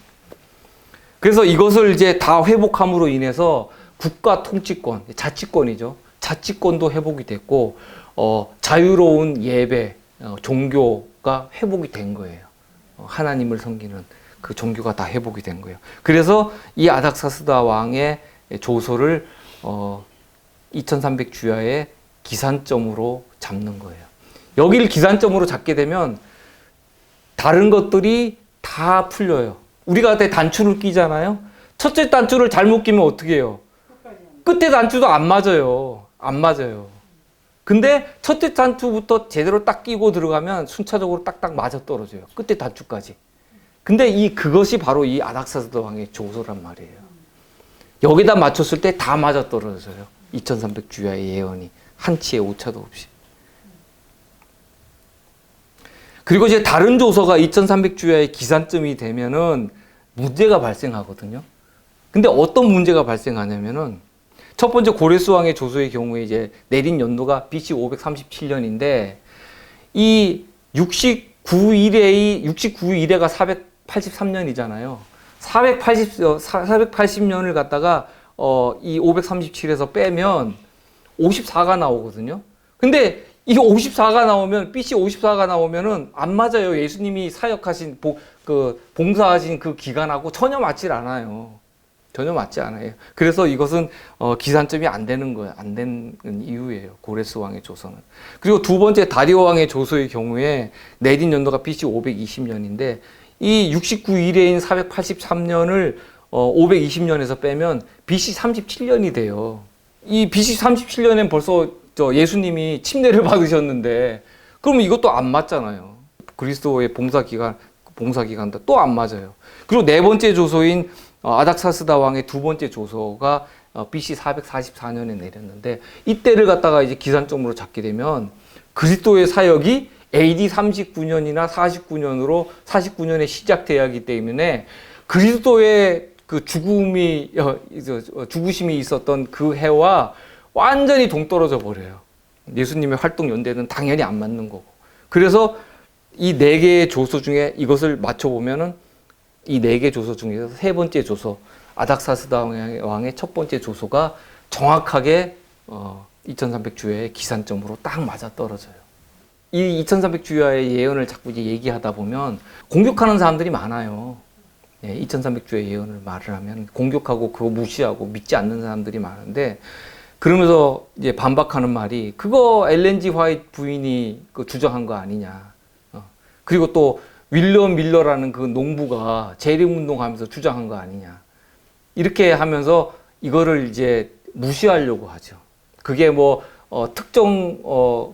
그래서 이것을 이제 다 회복함으로 인해서 국가 통치권, 자치권이죠. 자치권도 회복이 됐고, 자유로운 예배, 종교가 회복이 된 거예요. 하나님을 섬기는 그 종교가 다 회복이 된 거예요. 그래서 이 아닥사스다 왕의 조서를 2300 주야의 기산점으로 잡는 거예요. 여기를 기산점으로 잡게 되면 다른 것들이 다 풀려요. 우리가 단추를 끼잖아요. 첫째 단추를 잘못 끼면 어떻게 해요? 끝에 단추도 안 맞아요. 안 맞아요. 근데 첫째 단추부터 제대로 딱 끼고 들어가면 순차적으로 딱딱 맞아 떨어져요. 끝에 단추까지. 근데 그것이 바로 이 아닥사스다 왕의 조서란 말이에요. 여기다 맞췄을 때 다 맞아 떨어져요. 2300 주야의 예언이 한치의 오차도 없이. 그리고 이제 다른 조서가 2300 주야의 기산점이 되면은 문제가 발생하거든요. 근데 어떤 문제가 발생하냐면은 첫 번째 고레스 왕의 조서의 경우에 이제 내린 연도가 BC 537년인데 이 69일에가 483년이잖아요. 480년을 갖다가 이 537에서 빼면 54가 나오거든요. 근데 이 54가 나오면 BC 54가 나오면은 안 맞아요. 예수님이 사역하신 봉사하신 그 기간하고 전혀 맞질 않아요. 전혀 맞지 않아요. 그래서 이것은 기산점이 안 되는 거예요. 안 되는 이유예요. 고레스 왕의 조서는. 그리고 두 번째 다리오 왕의 조서의 경우에 내린 연도가 BC 520년인데 이 69일에인 483년을 520년에서 빼면 BC 37년이 돼요. 이 BC 37년엔 벌써 예수님이 침례를 받으셨는데 그러면 이것도 안 맞잖아요. 그리스도의 봉사기간도 또 안 맞아요. 그리고 네 번째 조서인 아닥사스다 왕의 두 번째 조서가 BC 444년에 내렸는데 이때를 갖다가 이제 기산점으로 잡게 되면 그리스도의 사역이 AD 39년이나 49년으로 49년에 시작돼야 하기 때문에 그리스도의 그 죽으심이 있었던 그 해와 완전히 동떨어져 버려요. 예수님의 활동 연대는 당연히 안 맞는 거고. 그래서 이 네 개의 조서 중에 이것을 맞춰보면은 이 네 개 조서 중에서 세 번째 조서, 아닥사스다 왕의 첫 번째 조서가 정확하게 2300주야의 기산점으로 딱 맞아 떨어져요. 이 2300주야의 예언을 자꾸 이제 얘기하다 보면 공격하는 사람들이 많아요. 2300주야의 예언을 말을 하면 공격하고 그거 무시하고 믿지 않는 사람들이 많은데 그러면서 이제 반박하는 말이 그거 엘렌 G 화이트 부인이 주장한 거 아니냐. 그리고 또 윌리엄 밀러라는 그 농부가 재림운동하면서 주장한 거 아니냐. 이렇게 하면서 이거를 이제 무시하려고 하죠. 그게 특정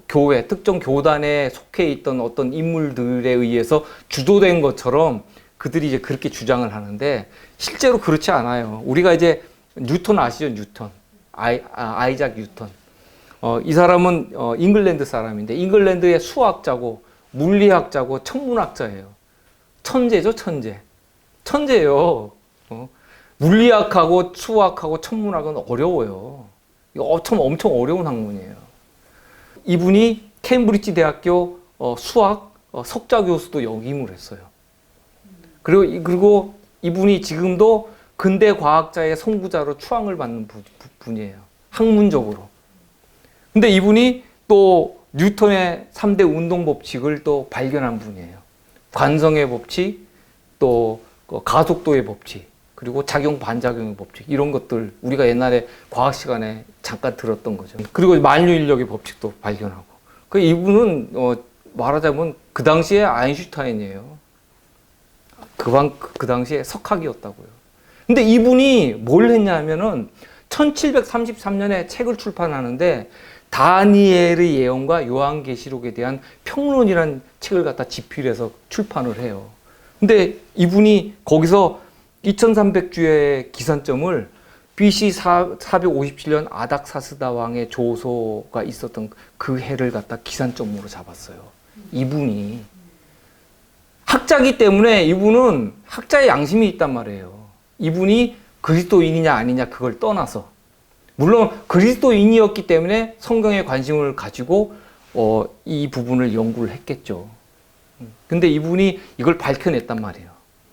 교회, 특정 교단에 속해 있던 어떤 인물들에 의해서 주도된 것처럼 그들이 이제 그렇게 주장을 하는데 실제로 그렇지 않아요. 우리가 이제 뉴턴 아시죠? 뉴턴. 아이작 뉴턴. 이 사람은 잉글랜드 사람인데 잉글랜드의 수학자고 물리학자고 천문학자예요. 천재죠, 천재. 천재예요. 물리학하고 수학하고 천문학은 어려워요. 이거 엄청 어려운 학문이에요. 이분이 케임브리지 대학교 수학 석좌 교수도 역임을 했어요. 그리고 이분이 지금도 근대 과학자의 선구자로 추앙을 받는 분이에요. 학문적으로. 근데 이분이 또 뉴턴의 3대 운동 법칙을 또 발견한 분이에요. 관성의 법칙, 또 가속도의 법칙, 그리고 작용 반작용의 법칙 이런 것들 우리가 옛날에 과학 시간에 잠깐 들었던 거죠. 그리고 만유인력의 법칙도 발견하고. 이분은 말하자면 그 당시에 아인슈타인이에요. 그 당시에 석학이었다고요. 근데 이분이 뭘 했냐면은 1733년에 책을 출판하는데 다니엘의 예언과 요한계시록에 대한 평론이라는 책을 갖다 집필해서 출판을 해요. 근데 이분이 거기서 2300주의 기산점을 BC 457년 아닥사스다 왕의 조서가 있었던 그 해를 갖다 기산점으로 잡았어요. 이분이 학자이기 때문에 이분은 학자의 양심이 있단 말이에요. 이분이 그리스도인이냐 아니냐 그걸 떠나서 물론 그리스도인이었기 때문에 성경에 관심을 가지고 이 부분을 연구를 했겠죠. 근데 이분이 이걸 밝혀냈단 말이에요.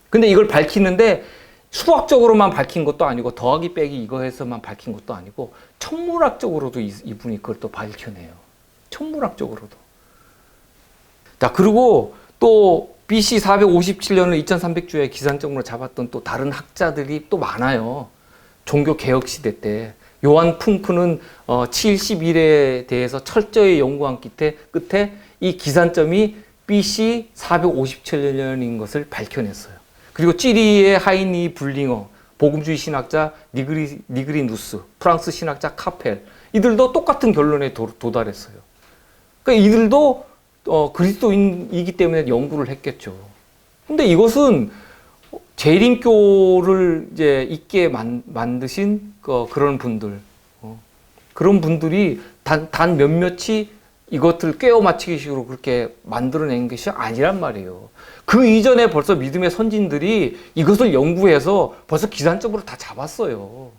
근데 이걸 밝히는데 수학적으로만 밝힌 것도 아니고 더하기 빼기 이거 해서만 밝힌 것도 아니고 천문학적으로도 이분이 그걸 또 밝혀내요. 천문학적으로도. 자, 그리고 또 BC 457년을 2300주의 기산점으로 잡았던 또 다른 학자들이 또 많아요. 종교 개혁 시대 때. 요한 쿵프는 71에 대해서 철저히 연구한 끝에 이 기산점이 BC 457년인 것을 밝혀냈어요. 그리고 찌리의 하이니 불링어, 복음주의 신학자 니그리누스, 프랑스 신학자 카펠 이들도 똑같은 결론에 도달했어요. 그러니까 이들도 그리스도인이기 때문에 연구를 했겠죠. 근데 이것은 재림교를 이제 있게 만드신 그런 분들, 그런 분들이 단 몇몇이 이것을 꿰어 맞추기식으로 그렇게 만들어낸 것이 아니란 말이에요. 그 이전에 벌써 믿음의 선진들이 이것을 연구해서 벌써 기산적으로 다 잡았어요.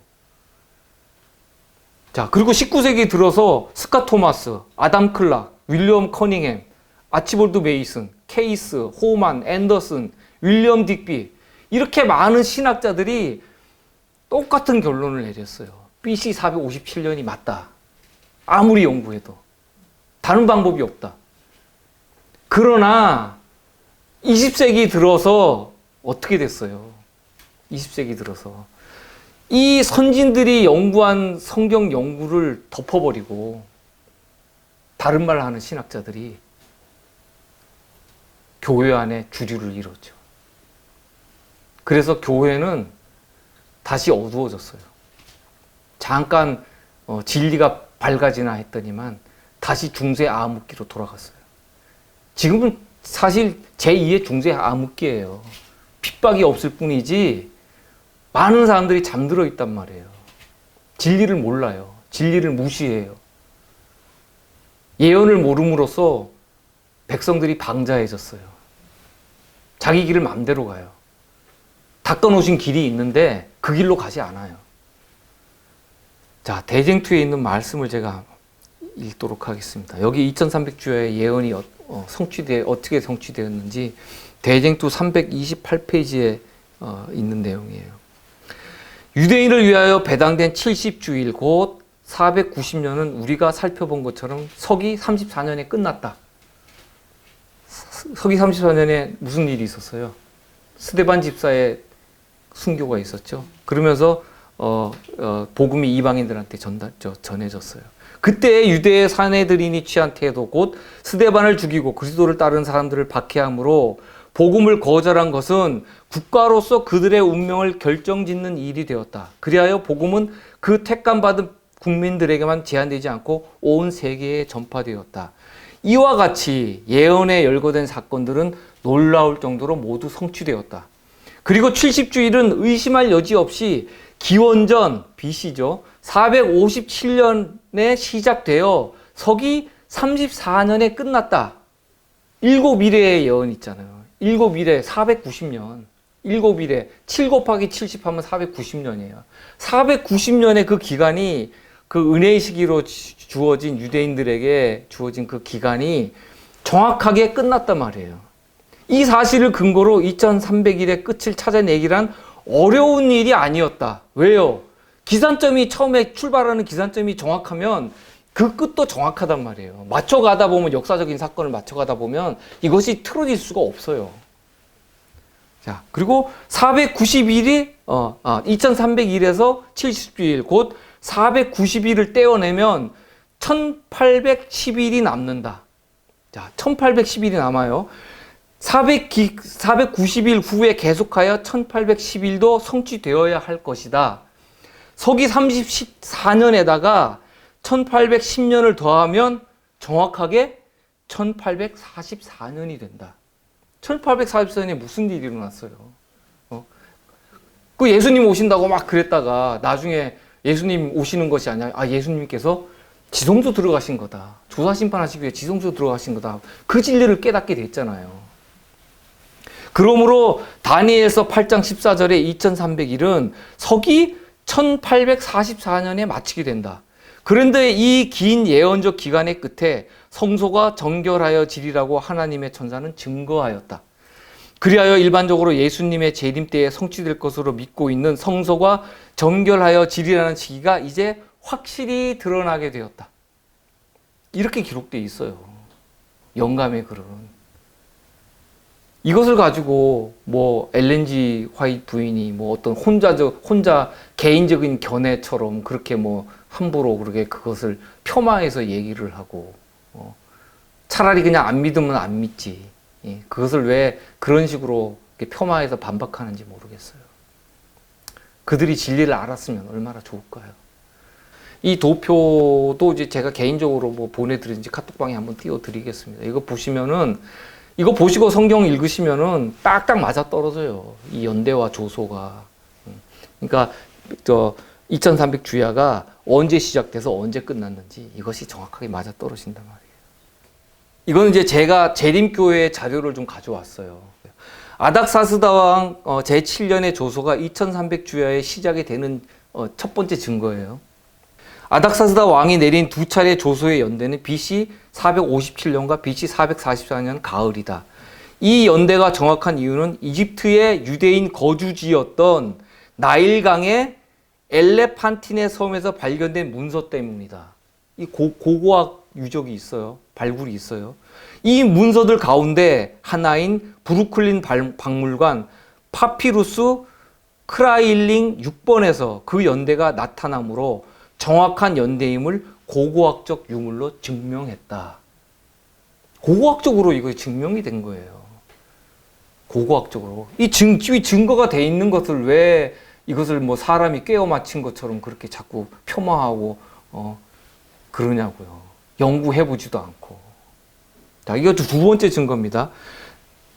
자, 그리고 19세기 들어서 스카 토마스, 아담 클락, 윌리엄 커닝햄, 아치볼드 메이슨, 케이스, 호만, 앤더슨, 윌리엄 딕비 이렇게 많은 신학자들이 똑같은 결론을 내렸어요. BC 457년이 맞다. 아무리 연구해도. 다른 방법이 없다. 그러나 20세기 들어서 어떻게 됐어요? 20세기 들어서 이 선진들이 연구한 성경 연구를 덮어버리고 다른 말 하는 신학자들이 교회 안에 주류를 이뤘죠. 그래서 교회는 다시 어두워졌어요. 잠깐 진리가 밝아지나 했더니만 다시 중세 암흑기로 돌아갔어요. 지금은 사실 제2의 중세 암흑기예요. 핍박이 없을 뿐이지 많은 사람들이 잠들어 있단 말이에요. 진리를 몰라요. 진리를 무시해요. 예언을 모름으로써 백성들이 방자해졌어요. 자기 길을 마음대로 가요. 닦아놓으신 길이 있는데 그 길로 가지 않아요. 자, 대쟁투에 있는 말씀을 제가 읽도록 하겠습니다. 여기 2300주의 예언이 어떻게 성취되었는지 대쟁투 328페이지에 있는 내용이에요. 유대인을 위하여 배당된 70주일 곧 490년은 우리가 살펴본 것처럼 서기 34년에 끝났다. 서기 34년에 무슨 일이 있었어요? 스데반 집사의 순교가 있었죠. 그러면서 복음이 이방인들한테 전해졌어요. 그때 유대의 사내들인이 취한 태도 곧 스데반을 죽이고 그리스도를 따르는 사람들을 박해함으로 복음을 거절한 것은 국가로서 그들의 운명을 결정짓는 일이 되었다. 그리하여 복음은 그 택감받은 국민들에게만 제한되지 않고 온 세계에 전파되었다. 이와 같이 예언에 열거된 사건들은 놀라울 정도로 모두 성취되었다. 그리고 70주일은 의심할 여지 없이 기원전 BC죠. 457년에 시작되어 서기 34년에 끝났다. 7일의 예언 있잖아요. 7일에 490년. 7일에 7 곱하기 70 하면 490년이에요. 490년의 그 기간이 그 은혜의 시기로 주어진 유대인들에게 주어진 그 기간이 정확하게 끝났단 말이에요. 이 사실을 근거로 2300일의 끝을 찾아내기란 어려운 일이 아니었다. 왜요? 기산점이 처음에 출발하는 기산점이 정확하면 그 끝도 정확하단 말이에요. 맞춰가다 보면 역사적인 사건을 맞춰가다 보면 이것이 틀어질 수가 없어요. 자, 그리고 490일이 2300일에서 70주일 곧 490일을 떼어내면 1810일이 남는다. 자, 1810일이 남아요. 490일 후에 계속하여 1810일도 성취되어야 할 것이다. 서기 34년에다가 1810년을 더하면 정확하게 1844년이 된다. 1844년에 무슨 일이 일어났어요? 그 예수님 오신다고 막 그랬다가 나중에 예수님 오시는 것이 아니라 예수님께서 지성소 들어가신 거다. 조사 심판하시기 위해 지성소 들어가신 거다. 그 진리를 깨닫게 됐잖아요. 그러므로 다니엘서 8장 14절에 2300일은 서기 1844년에 마치게 된다. 그런데 이 긴 예언적 기간의 끝에 성소가 정결하여 지리라고 하나님의 천사는 증거하였다. 그리하여 일반적으로 예수님의 재림 때에 성취될 것으로 믿고 있는 성소가 정결하여 지리라는 시기가 이제 확실히 드러나게 되었다. 이렇게 기록되어 있어요. 영감의 글은. 이것을 가지고 엘렌 G 화이트 부인이 어떤 혼자 개인적인 견해처럼 그렇게 함부로 그렇게 그것을 폄하해서 얘기를 하고 차라리 그냥 안 믿으면 안 믿지. 그것을 왜 그런 식으로 폄하해서 반박하는지 모르겠어요. 그들이 진리를 알았으면 얼마나 좋을까요? 이 도표도 이제 제가 개인적으로 보내드린지 카톡방에 한번 띄워드리겠습니다. 이거 보시면은 이거 보시고 성경 읽으시면은 딱딱 맞아 떨어져요. 이 연대와 조소가. 그러니까 2300 주야가 언제 시작돼서 언제 끝났는지 이것이 정확하게 맞아 떨어진단 말이에요. 이거는 이제 제가 재림교회 자료를 좀 가져왔어요. 아닥사스다 왕 제7년의 조소가 2300 주야의 시작이 되는 첫 번째 증거예요. 아닥사스다 왕이 내린 두 차례 조소의 연대는 BC 457년과 BC 444년 가을이다. 이 연대가 정확한 이유는 이집트의 유대인 거주지였던 나일강의 엘레판티네 섬에서 발견된 문서 때문이다. 이 고고학 유적이 있어요. 발굴이 있어요. 이 문서들 가운데 하나인 브루클린 박물관 파피루스 크라일링 6번에서 그 연대가 나타나므로 정확한 연대임을 고고학적 유물로 증명했다. 고고학적으로 이거 증명이 된 거예요. 고고학적으로. 이 증거가 돼 있는 것을 왜 이것을 뭐 사람이 꿰어 맞힌 것처럼 그렇게 자꾸 폄하하고 그러냐고요. 연구해보지도 않고. 자, 이것도 두 번째 증거입니다.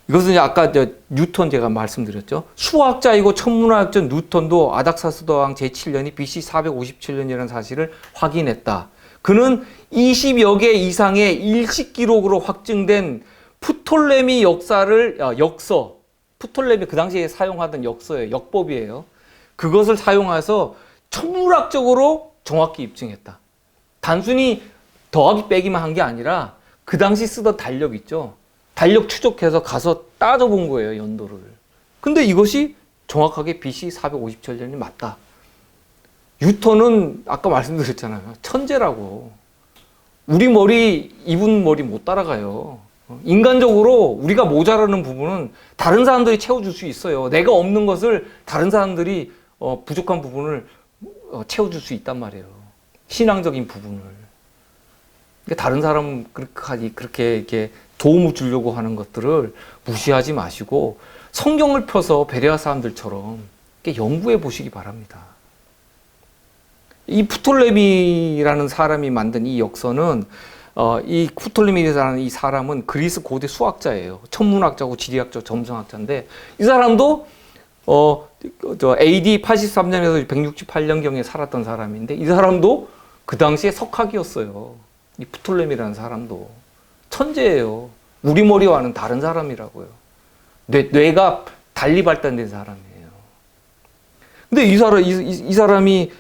이것은 아까 뉴턴 제가 말씀드렸죠. 수학자이고 천문학자 뉴턴도 아닥사스다 왕 제7년이 BC 457년이라는 사실을 확인했다. 그는 20여 개 이상의 일식 기록으로 확증된 프톨레미 역서, 프톨레미 그 당시에 사용하던 역서예요. 역법이에요. 그것을 사용해서 천문학적으로 정확히 입증했다. 단순히 더하기 빼기만 한 게 아니라 그 당시 쓰던 달력 있죠. 달력 추적해서 가서 따져본 거예요, 연도를. 근데 이것이 정확하게 BC 457년이 맞다. 뉴턴은 아까 말씀드렸잖아요. 천재라고. 우리 머리, 이분 머리 못 따라가요. 인간적으로 우리가 모자라는 부분은 다른 사람들이 채워줄 수 있어요. 내가 없는 것을 다른 사람들이 부족한 부분을 채워줄 수 있단 말이에요. 신앙적인 부분을. 그러니까 다른 사람 그렇게 이렇게 도움을 주려고 하는 것들을 무시하지 마시고 성경을 펴서 베레아 사람들처럼 연구해 보시기 바랍니다. 이 프톨레미라는 사람이 만든 이 역서는 이 프톨레미라는 이 사람은 그리스 고대 수학자예요. 천문학자고 지리학자, 점성학자인데 이 사람도 AD 83년에서 168년경에 살았던 사람인데 이 사람도 그 당시에 석학이었어요. 이 프톨레미라는 사람도 천재예요. 우리 머리와는 다른 사람이라고요. 뇌가 달리 발달된 사람이에요. 근데 이 사람이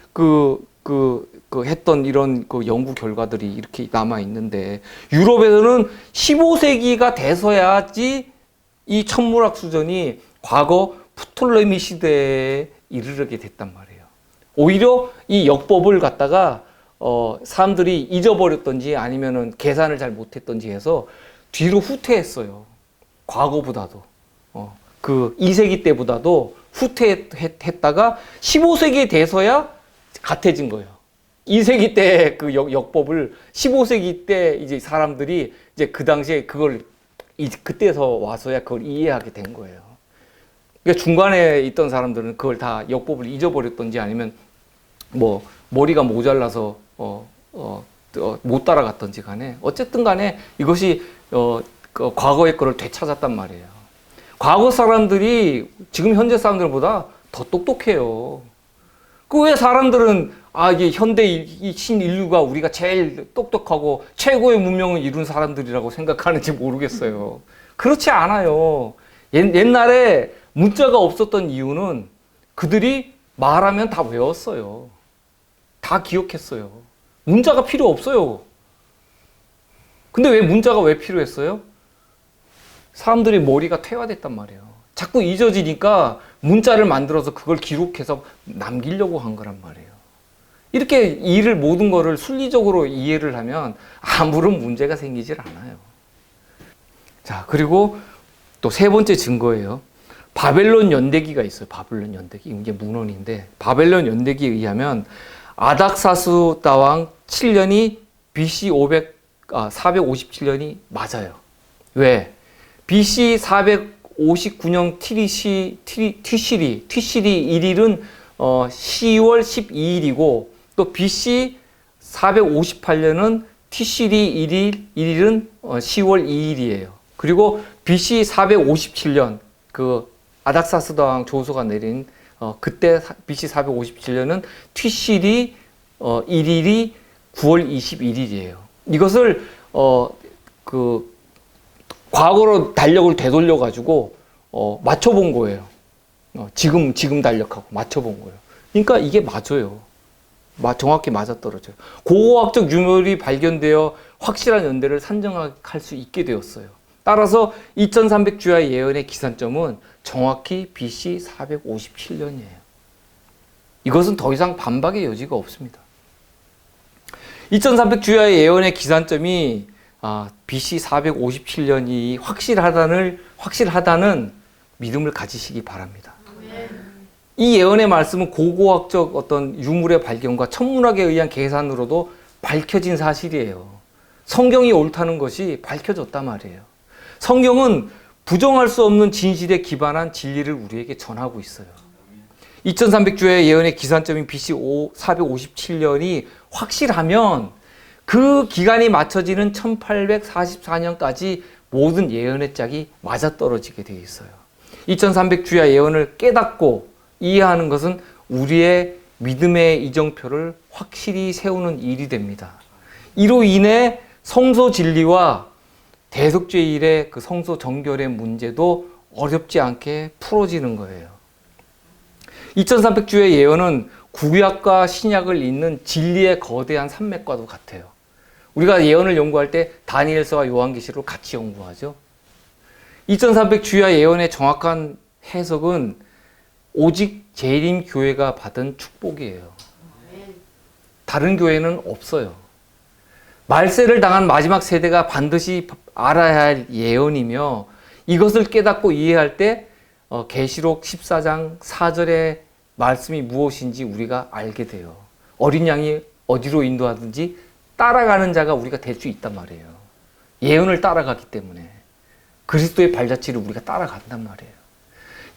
했던 이런 연구 결과들이 이렇게 남아 있는데 유럽에서는 15세기가 돼서야지 이 천문학 수준이 과거 프톨레미 시대에 이르게 됐단 말이에요. 오히려 이 역법을 갖다가 사람들이 잊어버렸던지 아니면은 계산을 잘 못했던지 해서 뒤로 후퇴했어요. 과거보다도. 그 2세기 때보다도 후퇴했다가 15세기에 돼서야 같아진 거예요. 2세기 때 그 역법을 15세기 때 이제 사람들이 이제 그 당시에 그걸 그때서 와서야 그걸 이해하게 된 거예요. 그러니까 중간에 있던 사람들은 그걸 다 역법을 잊어버렸던지 아니면 뭐 머리가 모자라서 못 따라갔던지 간에 어쨌든 간에 이것이 과거의 거를 되찾았단 말이에요. 과거 사람들이 지금 현재 사람들보다 더 똑똑해요. 그 왜 사람들은 이게 현대 이 신인류가 우리가 제일 똑똑하고 최고의 문명을 이룬 사람들이라고 생각하는지 모르겠어요. 그렇지 않아요. 옛날에 문자가 없었던 이유는 그들이 말하면 다 외웠어요. 다 기억했어요. 문자가 필요 없어요. 근데 왜 문자가 왜 필요했어요? 사람들이 머리가 퇴화됐단 말이에요. 자꾸 잊어지니까 문자를 만들어서 그걸 기록해서 남기려고 한 거란 말이에요. 이렇게 모든 거를 순리적으로 이해를 하면 아무런 문제가 생기질 않아요. 자, 그리고 또 세 번째 증거예요. 바벨론 연대기가 있어요. 바벨론 연대기. 이게 문헌인데 바벨론 연대기에 의하면 아닥사스다 왕 7년이 BC 457년이 맞아요. 왜? BC 459년 티시리 1일은 10월 12일이고 또 BC 458년은 티시리 1일은 10월 2일이에요. 그리고 BC 457년 그 아닥사스다 왕 조소가 내린 그때 BC 457년은 티시리 1일이 9월 21일이에요. 이것을 과거로 달력을 되돌려 가지고 맞춰본 거예요. 지금 달력하고 맞춰본 거예요. 그러니까 이게 맞아요. 정확히 맞아떨어져요. 고고학적 유물이 발견되어 확실한 연대를 산정할 수 있게 되었어요. 따라서 2300주야의 예언의 기산점은 정확히 BC 457년이에요. 이것은 더 이상 반박의 여지가 없습니다. 2300주야의 예언의 기산점이 BC 457년이 확실하다는 믿음을 가지시기 바랍니다. 이 예언의 말씀은 고고학적 어떤 유물의 발견과 천문학에 의한 계산으로도 밝혀진 사실이에요. 성경이 옳다는 것이 밝혀졌단 말이에요. 성경은 부정할 수 없는 진실에 기반한 진리를 우리에게 전하고 있어요. 2300주의 예언의 기산점인 BC 457년이 확실하면 그 기간이 맞춰지는 1844년까지 모든 예언의 짝이 맞아떨어지게 되어 있어요. 2300주야 예언을 깨닫고 이해하는 것은 우리의 믿음의 이정표를 확실히 세우는 일이 됩니다. 이로 인해 성소 진리와 대속죄일의 그 성소 정결의 문제도 어렵지 않게 풀어지는 거예요. 2300주의 예언은 구약과 신약을 잇는 진리의 거대한 산맥과도 같아요. 우리가 예언을 연구할 때 다니엘서와 요한계시록을 같이 연구하죠. 2300주야 예언의 정확한 해석은 오직 재림교회가 받은 축복이에요. 다른 교회는 없어요. 말세를 당한 마지막 세대가 반드시 알아야 할 예언이며 이것을 깨닫고 이해할 때 계시록 14장 4절의 말씀이 무엇인지 우리가 알게 돼요. 어린 양이 어디로 인도하든지 따라가는 자가 우리가 될 수 있단 말이에요. 예언을 따라가기 때문에 그리스도의 발자취를 우리가 따라간단 말이에요.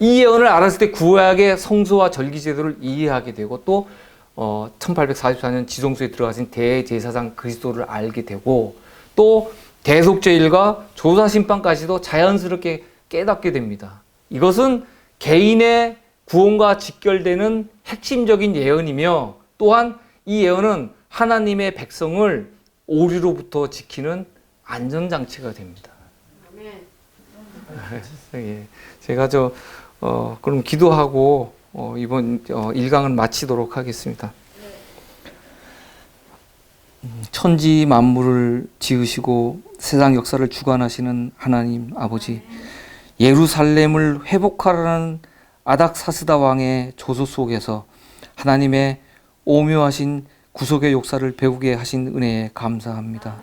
이 예언을 알았을 때 구약의 성소와 절기제도를 이해하게 되고 또 1844년 지성소에 들어가신 대제사장 그리스도를 알게 되고 또 대속죄일과 조사심판까지도 자연스럽게 깨닫게 됩니다. 이것은 개인의 구원과 직결되는 핵심적인 예언이며 또한 이 예언은 하나님의 백성을 오류로부터 지키는 안전장치가 됩니다. 예, 제가 그럼 기도하고 이번 1강을 마치도록 하겠습니다. 천지 만물을 지으시고 세상 역사를 주관하시는 하나님 아버지, 예루살렘을 회복하라는 아닥사스다 왕의 조소 속에서 하나님의 오묘하신 구속의 역사를 배우게 하신 은혜에 감사합니다.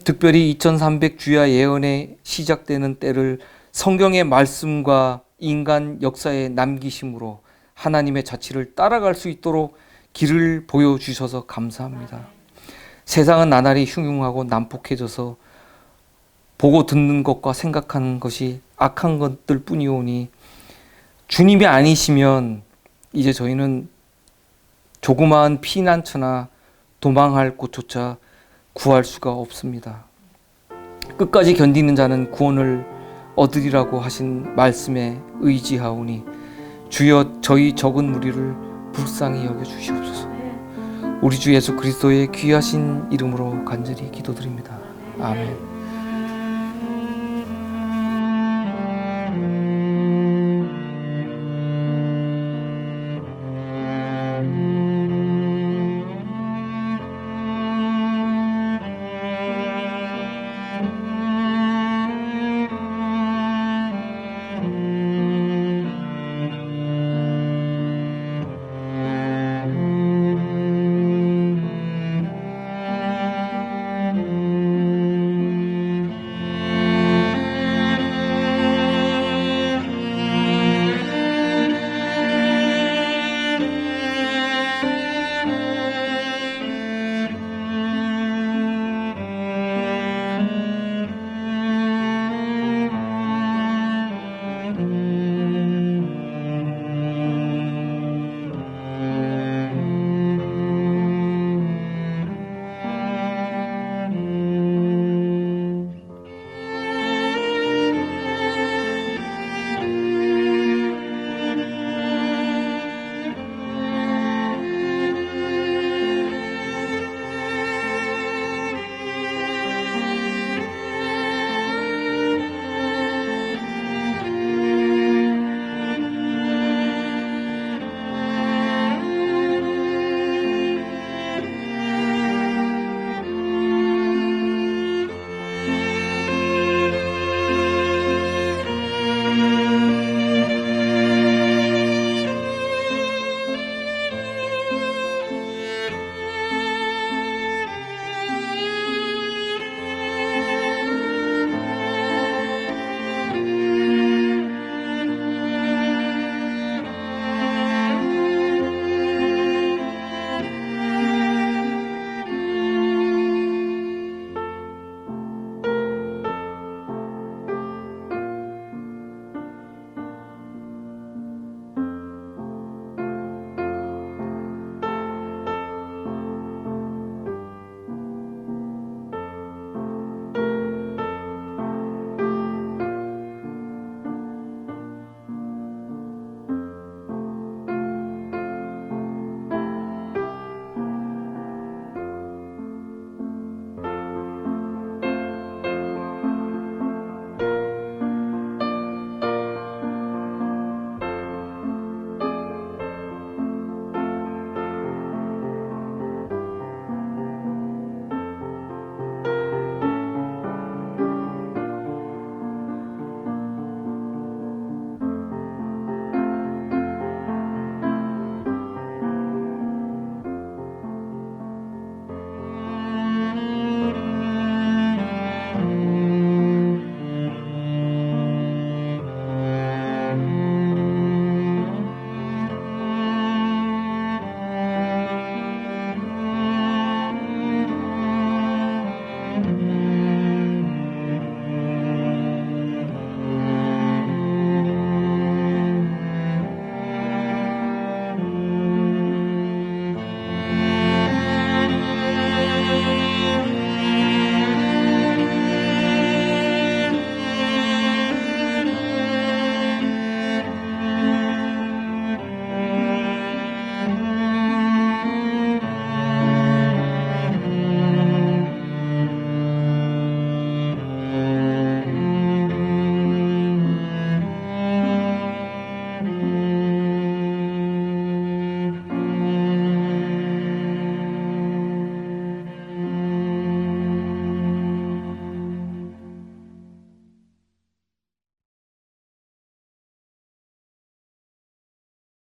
특별히 2300주야 예언에 시작되는 때를 성경의 말씀과 인간 역사에 남기심으로 하나님의 자취를 따라갈 수 있도록 길을 보여주셔서 감사합니다. 세상은 나날이 흉흉하고 난폭해져서 보고 듣는 것과 생각하는 것이 악한 것들 뿐이오니 주님이 아니시면 이제 저희는 조그마한 피난처나 도망할 곳조차 구할 수가 없습니다. 끝까지 견디는 자는 구원을 얻으리라고 하신 말씀에 의지하오니 주여 저희 적은 무리를 불쌍히 여겨 주시옵소서. 우리 주 예수 그리스도의 귀하신 이름으로 간절히 기도드립니다. 아멘.